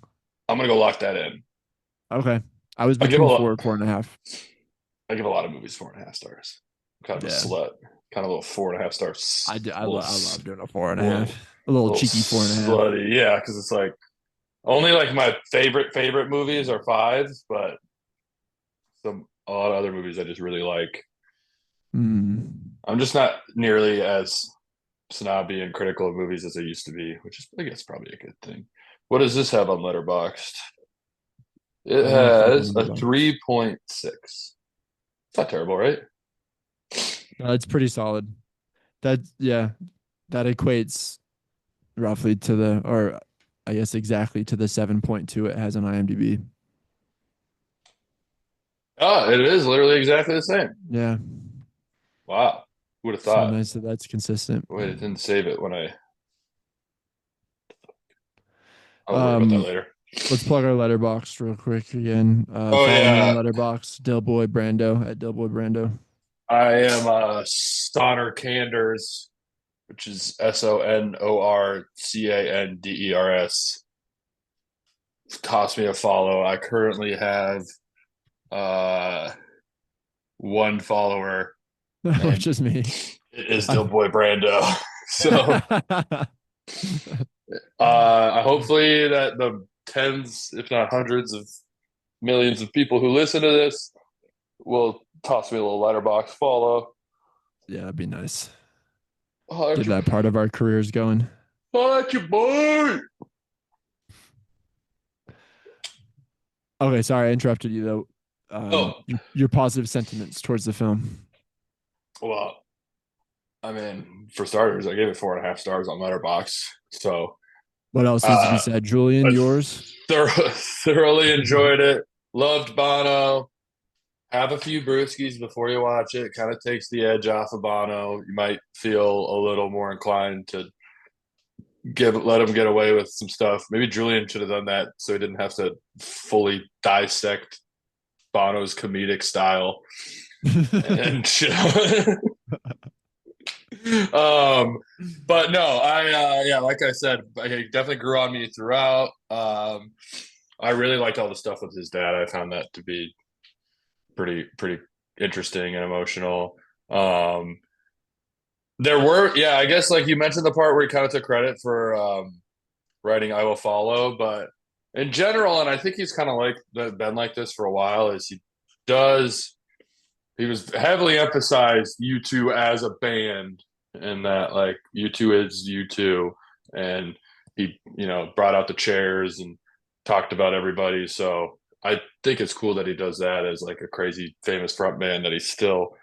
[SPEAKER 2] I'm gonna go lock that in.
[SPEAKER 1] Okay, I was between 4.5.
[SPEAKER 2] I give a lot of movies 4.5 stars. I'm kind of a slut, kind of a little 4.5 stars.
[SPEAKER 1] I love doing a 4.5. A little cheeky 4.5.
[SPEAKER 2] Slutty, yeah, because it's like only like my favorite movies are 5s, but a lot of other movies I just really like. I'm just not nearly as snobby and critical of movies as I used to be, which is, I guess, probably a good thing. What does this have on Letterboxd? It has a 3.6. It's not terrible, right?
[SPEAKER 1] No, it's pretty solid. That equates roughly to or I guess exactly to the 7.2 it has on IMDb.
[SPEAKER 2] Oh, it is literally exactly the same.
[SPEAKER 1] Yeah.
[SPEAKER 2] Wow. Would have
[SPEAKER 1] So
[SPEAKER 2] thought.
[SPEAKER 1] nice that that's consistent.
[SPEAKER 2] Wait, it didn't save it when I'll worry about that later.
[SPEAKER 1] Let's plug our letterbox real quick again.
[SPEAKER 2] Oh
[SPEAKER 1] Follow me on
[SPEAKER 2] yeah,
[SPEAKER 1] letterbox, Delboy Brando at Delboy Brando.
[SPEAKER 2] I am Sonor Canders, which is SONORCANDERS. Toss me a follow. I currently have uh one follower,
[SPEAKER 1] Which is me.
[SPEAKER 2] it is Boy Brando. So hopefully that the tens, if not hundreds of millions of people who listen to this will toss me a little letterbox follow.
[SPEAKER 1] Yeah, that'd be nice.
[SPEAKER 2] Oh,
[SPEAKER 1] Get that part of our careers going.
[SPEAKER 2] fuck your boy.
[SPEAKER 1] Okay, sorry I interrupted you though. Your positive sentiments towards the film.
[SPEAKER 2] Well, I mean, for starters, I gave it 4.5 stars on Letterboxd. So,
[SPEAKER 1] What else needs to be said? Julian, yours?
[SPEAKER 2] thoroughly enjoyed it. Loved Bono. Have a few brewskis before you watch it. Kind of takes the edge off of Bono. You might feel a little more inclined to let him get away with some stuff. Maybe Julian should have done that so he didn't have to fully dissect Bono's comedic style and shit. But no, yeah, like I said, he definitely grew on me throughout. I really liked all the stuff with his dad. I found that to be pretty interesting and emotional. There were, yeah, I guess like you mentioned the part where he kind of took credit for writing "I Will Follow," but in general, and I think he's kind of been like this for a while, is he was heavily emphasized U2 as a band, and that like U2 is U2, and he brought out the chairs and talked about everybody. So I think it's cool that he does that as like a crazy famous frontman, that he still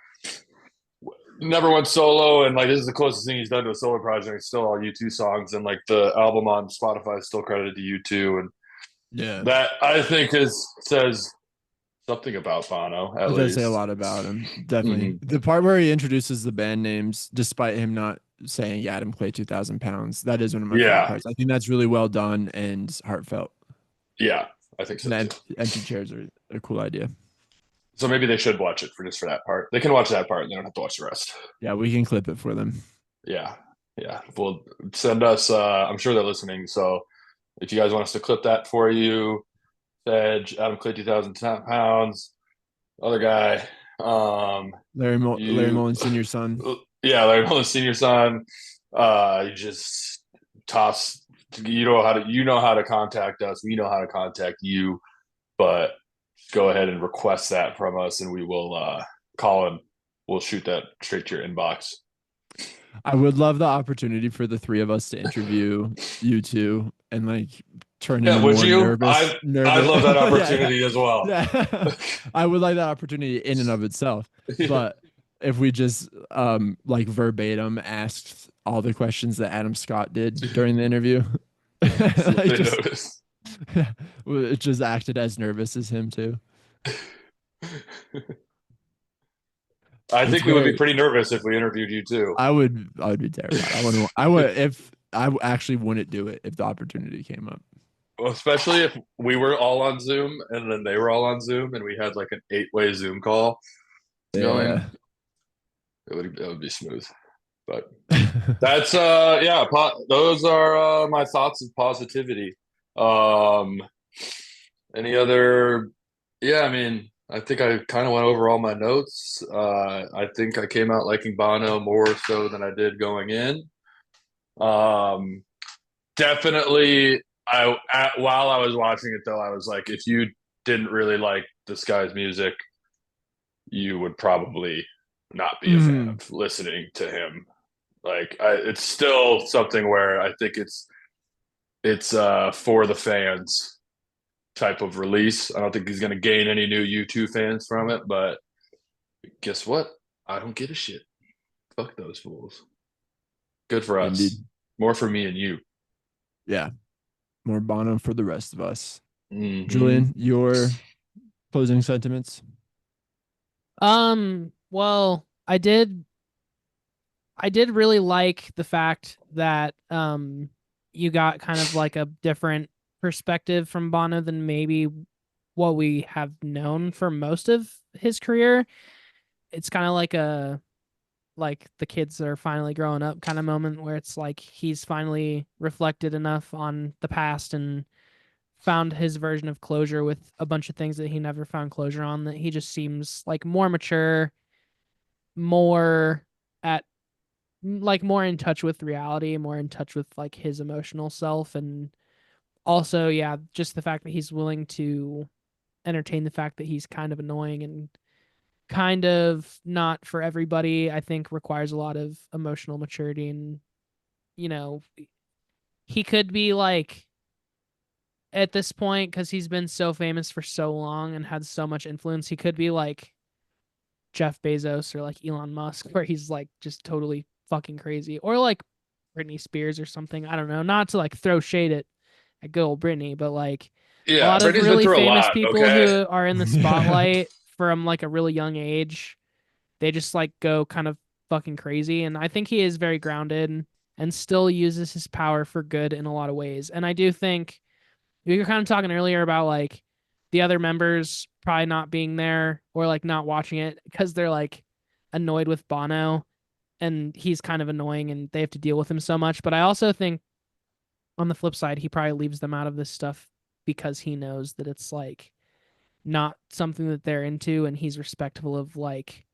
[SPEAKER 2] never went solo, and like this is the closest thing he's done to a solo project. It's still all U2 songs, and like the album on Spotify is still credited to U2, and
[SPEAKER 1] Yeah,
[SPEAKER 2] that I think says something about Bono. At
[SPEAKER 1] it
[SPEAKER 2] least
[SPEAKER 1] does say a lot about him. Definitely. The part where he introduces the band names, despite him not saying Adam Clay 2,000 pounds, that is one of my favorite parts. I think that's really well done and heartfelt.
[SPEAKER 2] Yeah, I think so too.
[SPEAKER 1] Empty chairs are a cool idea.
[SPEAKER 2] So maybe they should watch it for that part. They can watch that part and they don't have to watch the rest.
[SPEAKER 1] Yeah, we can clip it for them.
[SPEAKER 2] Yeah. Well, send us. I'm sure they're listening. So if you guys want us to clip that for you, Edge, Adam Clay 2,000 pounds, other guy,
[SPEAKER 1] Larry Mullen Senior's son.
[SPEAKER 2] Yeah, Larry Mullen Senior's son. You just toss. You know how to contact us. We know how to contact you, but go ahead and request that from us, and we will call him. We'll shoot that straight to your inbox.
[SPEAKER 1] I would love the opportunity for the three of us to interview you two and like turn into more nervous.
[SPEAKER 2] I'd love that opportunity as well.
[SPEAKER 1] Yeah. I would like that opportunity in and of itself. But if we just like verbatim asked all the questions that Adam Scott did during the interview, it just acted as nervous as him too.
[SPEAKER 2] I think we would be pretty nervous if we interviewed you too.
[SPEAKER 1] I would be terrified. I would if I actually wouldn't do it if the opportunity came up.
[SPEAKER 2] Well, especially if we were all on Zoom and then they were all on Zoom and we had like an 8-way Zoom call going. It would be smooth. But that's those are my thoughts of positivity. Any other I mean, I think I kind of went over all my notes. I think I came out liking Bono more so than I did going in. Definitely, while I was watching it though, I was like, if you didn't really like this guy's music, you would probably not be a fan of listening to him. Like, it's still something where I think it's for the fans type of release. I don't think he's going to gain any new U2 fans from it, but guess what? I don't give a shit. Fuck those fools. Good for us. Indeed. More for me and you.
[SPEAKER 1] Yeah. More Bono for the rest of us. Julian, your closing sentiments?
[SPEAKER 3] Well, I did I did really like the fact that you got kind of like a different perspective from Bono than maybe what we have known for most of his career. It's kind of like the kids are finally growing up kind of moment where it's like he's finally reflected enough on the past and found his version of closure with a bunch of things that he never found closure on, that he just seems like more mature, more at like more in touch with reality, more in touch with like his emotional self. And also, yeah, just the fact that he's willing to entertain the fact that he's kind of annoying and kind of not for everybody, I think requires a lot of emotional maturity. And you know, he could be like at this point, because he's been so famous for so long and had so much influence, he could be like Jeff Bezos or like Elon Musk, where he's like just totally fucking crazy, or like Britney Spears or something. I don't know, not to like throw shade at good old Britney, but like a
[SPEAKER 2] Yeah,
[SPEAKER 3] lot of
[SPEAKER 2] Brittany's been
[SPEAKER 3] really
[SPEAKER 2] through a
[SPEAKER 3] famous
[SPEAKER 2] lot.
[SPEAKER 3] people
[SPEAKER 2] Okay.
[SPEAKER 3] who are in the
[SPEAKER 1] Yeah.
[SPEAKER 3] spotlight from like a really young age, they just like go kind of fucking crazy. And I think he is very grounded and still uses his power for good in a lot of ways. And I do think we were kind of talking earlier about like the other members probably not being there or like not watching it because they're like annoyed with Bono and he's kind of annoying and they have to deal with him so much. But I also think on the flip side, he probably leaves them out of this stuff because he knows that it's like not something that they're into, and he's respectful of like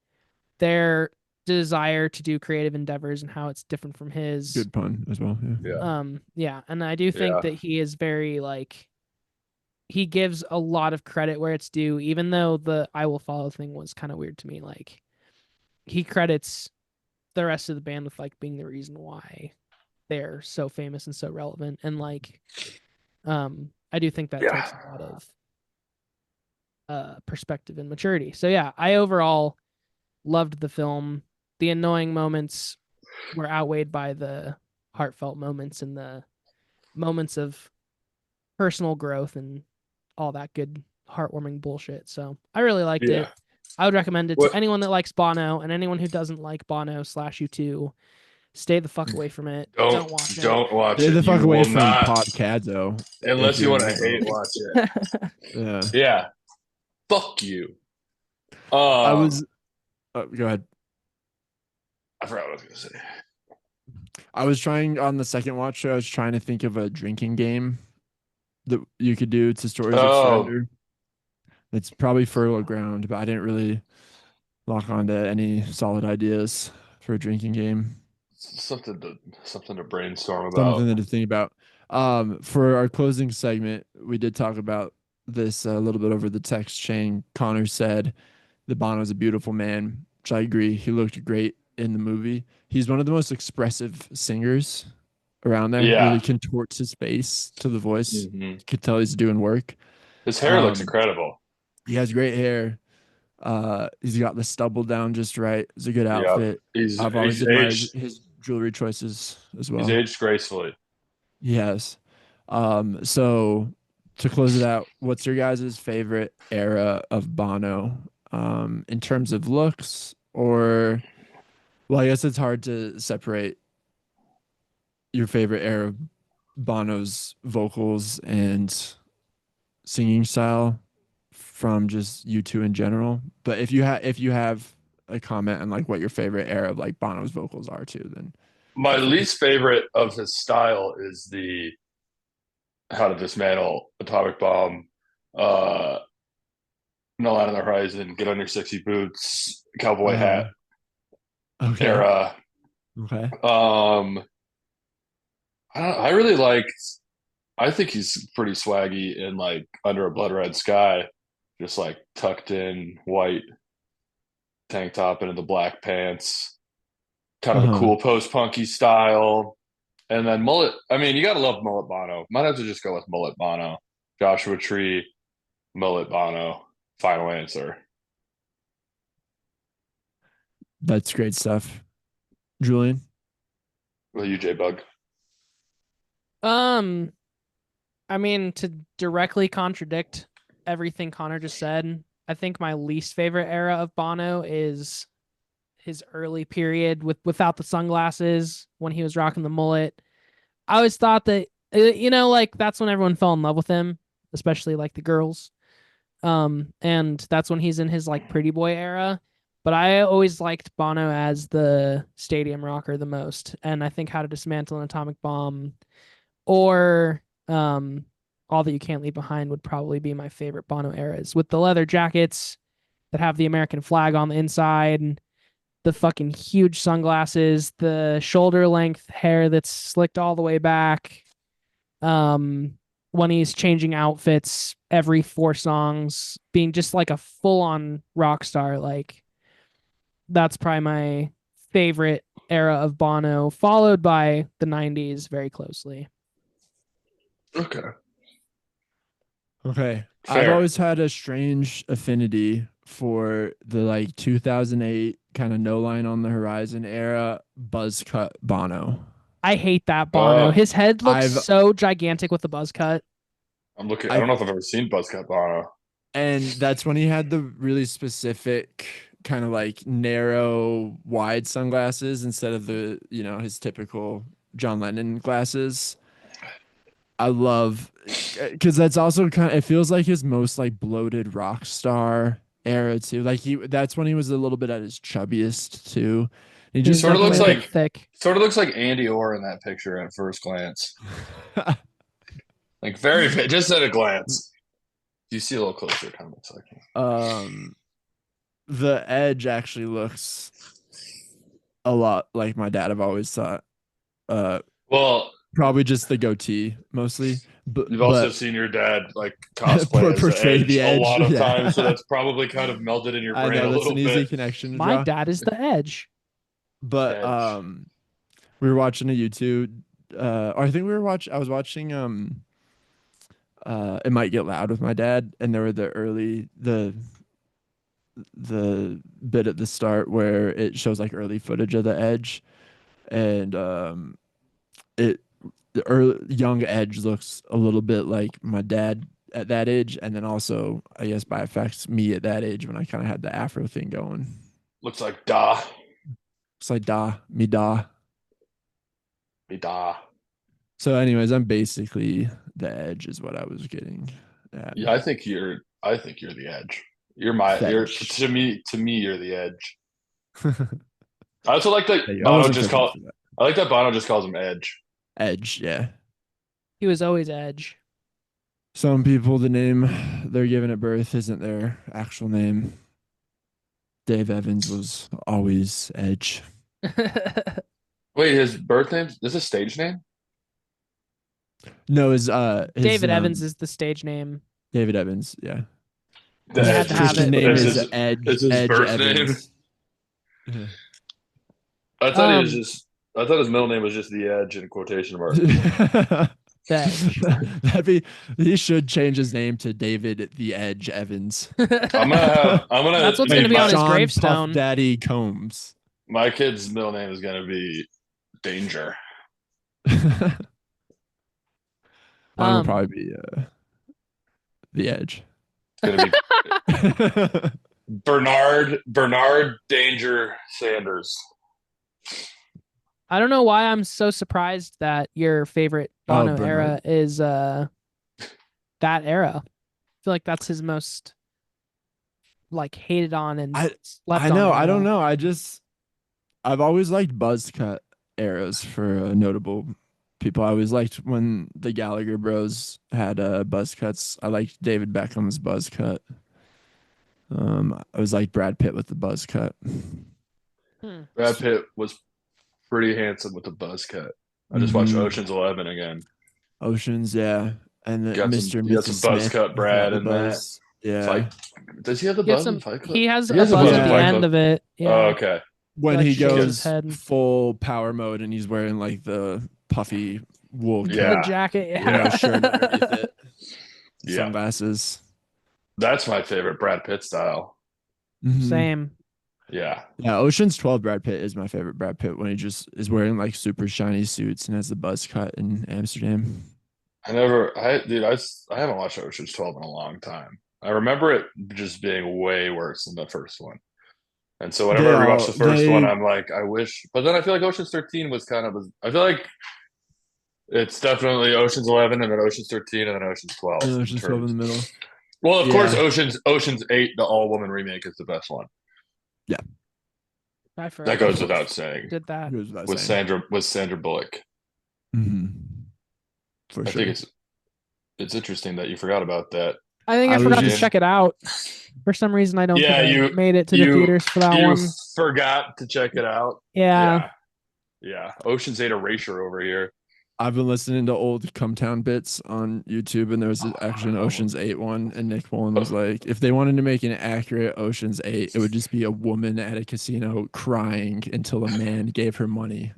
[SPEAKER 3] their desire to do creative endeavors and how it's different from his.
[SPEAKER 1] Good pun as well. Yeah.
[SPEAKER 2] Yeah.
[SPEAKER 3] Yeah, and I do think
[SPEAKER 2] Yeah.
[SPEAKER 3] that he is very like he gives a lot of credit where it's due, even though the I will follow thing was kind of weird to me. Like he credits the rest of the band with like being the reason why they're so famous and so relevant. And like I do think that
[SPEAKER 2] Yeah.
[SPEAKER 3] takes a lot of perspective and maturity. So yeah, I overall loved the film. The annoying moments were outweighed by the heartfelt moments and the moments of personal growth and all that good heartwarming bullshit. So I really liked
[SPEAKER 2] Yeah.
[SPEAKER 3] it. I would recommend it
[SPEAKER 2] What?
[SPEAKER 3] to anyone that likes Bono, and anyone who doesn't like Bono slash U2. Stay the fuck away from it. Don't watch it.
[SPEAKER 2] Don't watch
[SPEAKER 1] Stay
[SPEAKER 2] it.
[SPEAKER 1] the fuck
[SPEAKER 2] You
[SPEAKER 1] away
[SPEAKER 2] will
[SPEAKER 1] from
[SPEAKER 2] not,
[SPEAKER 1] podcadzo if
[SPEAKER 2] unless you
[SPEAKER 1] you're
[SPEAKER 2] want
[SPEAKER 1] in
[SPEAKER 2] to
[SPEAKER 1] this
[SPEAKER 2] hate
[SPEAKER 1] world.
[SPEAKER 2] watch it.
[SPEAKER 1] Yeah.
[SPEAKER 2] Yeah. Fuck you.
[SPEAKER 1] I was go ahead.
[SPEAKER 2] I forgot what I was gonna say.
[SPEAKER 1] I was trying on the second watch, I was trying to think of a drinking game that you could do to Stories of
[SPEAKER 2] Oh,
[SPEAKER 1] Surrender. It's probably fertile ground, but I didn't really lock onto any solid ideas for a drinking game.
[SPEAKER 2] something to brainstorm about.
[SPEAKER 1] Something to think about. For our closing segment, we did talk about this a little bit over the text chain. Connor said that Bono's a beautiful man, which I agree. He looked great in the movie. He's one of the most expressive singers around there.
[SPEAKER 2] Yeah.
[SPEAKER 1] Really contorts his face to the voice.
[SPEAKER 2] Hmm.
[SPEAKER 1] You could tell he's doing work.
[SPEAKER 2] His hair looks
[SPEAKER 1] Um,
[SPEAKER 2] incredible.
[SPEAKER 1] he has great hair. He's got the stubble down just right. It's a good
[SPEAKER 2] Yep.
[SPEAKER 1] outfit.
[SPEAKER 2] He's
[SPEAKER 1] I've always
[SPEAKER 2] he's
[SPEAKER 1] admired
[SPEAKER 2] aged
[SPEAKER 1] his jewelry choices as
[SPEAKER 2] he's
[SPEAKER 1] well.
[SPEAKER 2] aged gracefully.
[SPEAKER 1] He has. So to close it out, what's your guys' favorite era of Bono? In terms of looks, or well, I guess it's hard to separate your favorite era of Bono's vocals and singing style from just you two in general. But if you have a comment on like what your favorite era of like Bono's vocals are too, then
[SPEAKER 2] My
[SPEAKER 1] feel free.
[SPEAKER 2] least favorite of his style is the How to Dismantle Atomic Bomb, uh, No Line on the Horizon, Get on Your Sexy Boots, Cowboy Hat
[SPEAKER 1] Uh, okay,
[SPEAKER 2] era.
[SPEAKER 1] okay,
[SPEAKER 2] Um, I really like. I think he's pretty swaggy in like Under a Blood Red Sky, just like tucked in white tank top into the black pants, kind
[SPEAKER 1] uh
[SPEAKER 2] of a
[SPEAKER 1] huh.
[SPEAKER 2] cool post punky style. And then mullet. I mean, you gotta love mullet Bono. Might have to just go with mullet Bono. Joshua Tree, mullet Bono. Final answer.
[SPEAKER 1] That's great stuff, Julian.
[SPEAKER 2] Will you, J Bug?
[SPEAKER 3] Um, I mean, to directly contradict everything Connor just said, I think my least favorite era of Bono is his early period without the sunglasses when he was rocking the mullet. I always thought that like that's when everyone fell in love with him, especially like the girls. And that's when he's in his like pretty boy era. But I always liked Bono as the stadium rocker the most. And I think How to Dismantle an Atomic Bomb or All That You Can't Leave Behind would probably be my favorite Bono eras, with the leather jackets that have the American flag on the inside, and the fucking huge sunglasses, the shoulder length hair that's slicked all the way back. When he's changing outfits every 4 songs, being just like a full on rock star. Like, that's probably my favorite era of Bono, followed by the 90s very closely.
[SPEAKER 2] Okay.
[SPEAKER 1] Okay.
[SPEAKER 2] Fair.
[SPEAKER 1] I've always had a strange affinity for the like 2008 kind of No Line on the Horizon era buzz cut Bono.
[SPEAKER 3] I hate that Bono. His head looks
[SPEAKER 1] I've-
[SPEAKER 3] so gigantic with the buzz cut.
[SPEAKER 2] I'm looking. I don't know if I've ever seen Buzzcut Bono.
[SPEAKER 1] And that's when he had the really specific kind of like narrow, wide sunglasses instead of the, his typical John Lennon glasses. I love, because that's also it feels like his most like bloated rock star era too. Like that's when he was a little bit at his chubbiest too. He
[SPEAKER 3] He's
[SPEAKER 1] just
[SPEAKER 2] sort of looks
[SPEAKER 3] definitely a bit
[SPEAKER 2] like-
[SPEAKER 3] thick.
[SPEAKER 2] Sort of looks like Andy Orr in that picture at first glance. Like very fit, just at a glance. You see a little closer, it kind of looks like him.
[SPEAKER 1] The Edge actually looks a lot like my dad. I've always thought.
[SPEAKER 2] Well,
[SPEAKER 1] Probably just the goatee mostly. But
[SPEAKER 2] you've also seen your dad like cosplay as
[SPEAKER 1] portray
[SPEAKER 2] the Edge a lot of
[SPEAKER 1] yeah.
[SPEAKER 2] times, so that's probably kind of melted in your
[SPEAKER 1] I
[SPEAKER 2] brain
[SPEAKER 1] know
[SPEAKER 2] a
[SPEAKER 1] that's
[SPEAKER 2] little
[SPEAKER 1] an easy
[SPEAKER 2] bit.
[SPEAKER 1] connection to
[SPEAKER 3] My
[SPEAKER 1] draw.
[SPEAKER 3] dad is the Edge.
[SPEAKER 1] But
[SPEAKER 2] Edge.
[SPEAKER 1] we were watching a YouTube. Or I think I was watching It Might Get Loud with my dad, and there were the bit at the start where it shows like early footage of the Edge, and the young Edge looks a little bit like my dad at that age, and then also I guess by effects me at that age when I kind of had the afro thing going.
[SPEAKER 2] Looks like Da.
[SPEAKER 1] It's like me da.
[SPEAKER 2] Me Da.
[SPEAKER 1] So, anyways, I'm basically the Edge, is what I was getting at.
[SPEAKER 2] Yeah, I think you're the Edge. You're
[SPEAKER 1] Fetch.
[SPEAKER 2] to me you're the Edge. I also like that
[SPEAKER 1] I
[SPEAKER 2] Bono
[SPEAKER 1] wasn't
[SPEAKER 2] just
[SPEAKER 1] cooking
[SPEAKER 2] call
[SPEAKER 1] for that.
[SPEAKER 2] I like that Bono just calls him Edge.
[SPEAKER 1] Edge, yeah.
[SPEAKER 3] He was always Edge.
[SPEAKER 1] Some people, the name they're given at birth isn't their actual name. Dave Evans was always Edge.
[SPEAKER 2] Wait, his birth name? This is a stage name?
[SPEAKER 1] No, his
[SPEAKER 3] David Evans is the stage name.
[SPEAKER 1] David Evans, yeah.
[SPEAKER 2] The
[SPEAKER 3] He had
[SPEAKER 2] Edge
[SPEAKER 3] to have
[SPEAKER 1] Christian
[SPEAKER 3] it.
[SPEAKER 1] name
[SPEAKER 2] It's
[SPEAKER 1] is
[SPEAKER 2] his-
[SPEAKER 1] Edge.
[SPEAKER 2] it's his
[SPEAKER 1] Edge
[SPEAKER 2] birth
[SPEAKER 1] Evans.
[SPEAKER 2] I thought his middle name was just the Edge in quotation marks.
[SPEAKER 1] He should change his name to David the Edge Evans.
[SPEAKER 3] That's what's
[SPEAKER 2] name
[SPEAKER 3] gonna be on his
[SPEAKER 1] Sean
[SPEAKER 3] gravestone.
[SPEAKER 1] Puff Daddy Combs.
[SPEAKER 2] My kid's middle name is gonna be Danger.
[SPEAKER 1] Mine would probably be the Edge.
[SPEAKER 2] It's gonna be Bernard Danger Sanders.
[SPEAKER 3] I don't know why I'm so surprised that your favorite Bono era is that era. I feel like that's his most like hated on and slept
[SPEAKER 1] I know.
[SPEAKER 3] on.
[SPEAKER 1] I don't know. I've always liked buzz cut eras for notable people. I always liked when the Gallagher Bros had buzz cuts. I liked David Beckham's buzz cut. I was like Brad Pitt with the buzz cut.
[SPEAKER 2] Brad Pitt was pretty handsome with the buzz cut. I just watched Ocean's 11 again.
[SPEAKER 1] Oceans, yeah, and then Mr. and
[SPEAKER 2] You got
[SPEAKER 1] Mrs.
[SPEAKER 2] some buzz
[SPEAKER 1] Smith
[SPEAKER 2] cut Brad in that.
[SPEAKER 1] buzz. Yeah,
[SPEAKER 2] Fight. Does he have the
[SPEAKER 3] He,
[SPEAKER 2] buzz in Fight Club?
[SPEAKER 3] he has
[SPEAKER 2] He
[SPEAKER 3] a
[SPEAKER 2] has a
[SPEAKER 3] buzz
[SPEAKER 1] buzz
[SPEAKER 3] at
[SPEAKER 1] in
[SPEAKER 3] the
[SPEAKER 1] Fight
[SPEAKER 3] end
[SPEAKER 2] Club.
[SPEAKER 3] of it. Yeah.
[SPEAKER 2] Oh, okay.
[SPEAKER 1] when
[SPEAKER 3] Like
[SPEAKER 1] he
[SPEAKER 3] shaves
[SPEAKER 1] goes
[SPEAKER 3] his head.
[SPEAKER 1] full power mode and he's wearing like the puffy wool
[SPEAKER 2] Yeah.
[SPEAKER 3] The jacket.
[SPEAKER 1] shirt underneath it,
[SPEAKER 2] Yeah.
[SPEAKER 1] sunglasses.
[SPEAKER 2] That's my favorite Brad Pitt style.
[SPEAKER 1] Mhm.
[SPEAKER 3] Same.
[SPEAKER 2] Yeah.
[SPEAKER 1] Yeah, Ocean's 12 Brad Pitt is my favorite Brad Pitt when he just is wearing like super shiny suits and has the buzz cut in Amsterdam.
[SPEAKER 2] I haven't watched Ocean's 12 in a long time. I remember it just being way worse than the first one. And so whenever I rewatch the first one,
[SPEAKER 1] they-
[SPEAKER 2] I'm like, I wish. But then I feel like Ocean's 13 was kind of. I feel like it's definitely Ocean's 11 and then Ocean's 13 and then Ocean's 12.
[SPEAKER 1] and
[SPEAKER 2] in
[SPEAKER 1] Ocean's 12 in the middle.
[SPEAKER 2] Well, of
[SPEAKER 1] Yeah.
[SPEAKER 2] course, Ocean's 8, the all woman remake, is the best one.
[SPEAKER 3] I forgot
[SPEAKER 2] That goes
[SPEAKER 3] who
[SPEAKER 2] without saying.
[SPEAKER 3] did that.
[SPEAKER 1] Goes without
[SPEAKER 2] With
[SPEAKER 1] saying.
[SPEAKER 2] Sandra Bullock.
[SPEAKER 1] Mhm. For
[SPEAKER 2] I
[SPEAKER 1] sure.
[SPEAKER 2] think it's interesting that you forgot about that.
[SPEAKER 3] I think I
[SPEAKER 1] I
[SPEAKER 3] forgot to
[SPEAKER 2] was-
[SPEAKER 3] check it out. For some reason, I don't
[SPEAKER 2] Yeah,
[SPEAKER 3] think I
[SPEAKER 2] you-
[SPEAKER 3] made it to the theaters for that
[SPEAKER 2] you
[SPEAKER 3] one.
[SPEAKER 2] forgot to check it out.
[SPEAKER 3] Yeah.
[SPEAKER 2] Yeah. Ocean's 8 erasure over here.
[SPEAKER 1] I've been listening to old Cumtown bits on YouTube, and there was actually an Ocean's 8 one, and Nick Mullen was like, if they wanted to make an accurate Ocean's 8, it would just be a woman at a casino crying until a man gave her money.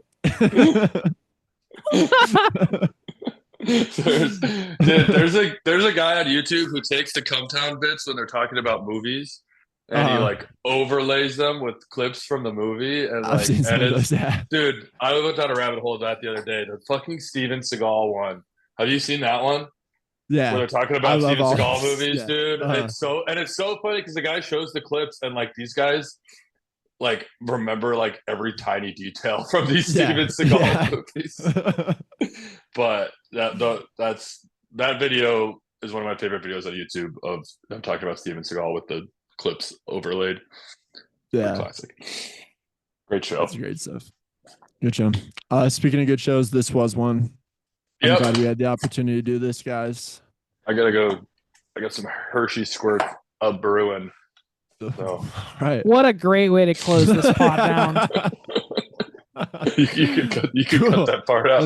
[SPEAKER 2] there's a guy on YouTube who takes the Cumtown bits when they're talking about movies, and he like overlays them with clips from the movie, and
[SPEAKER 1] I've seen some of
[SPEAKER 2] edits.
[SPEAKER 1] those. Yeah.
[SPEAKER 2] Dude, I went down a rabbit hole of that the other day. The fucking Steven Seagal one. Have you seen that one?
[SPEAKER 1] Yeah.
[SPEAKER 2] Where they're talking
[SPEAKER 1] I
[SPEAKER 2] about
[SPEAKER 1] love
[SPEAKER 2] Steven
[SPEAKER 1] all
[SPEAKER 2] Seagal
[SPEAKER 1] this.
[SPEAKER 2] movies,
[SPEAKER 1] Yeah.
[SPEAKER 2] dude. It's so funny because the guy shows the clips and like these guys like remember like every tiny detail from these Steven Seagal movies. But that video is one of my favorite videos on YouTube of them talking about Steven Seagal with the clips overlaid.
[SPEAKER 1] Yeah.
[SPEAKER 2] Classic. Great show.
[SPEAKER 1] That's great stuff. Good show. Speaking of good shows, this was one. I'm
[SPEAKER 2] Yep.
[SPEAKER 1] glad we had the opportunity to do this, guys.
[SPEAKER 2] I gotta go. I got some Hershey squirt of brewing. So.
[SPEAKER 1] Right.
[SPEAKER 3] What a great way to close this pod down.
[SPEAKER 2] You could cut that part out.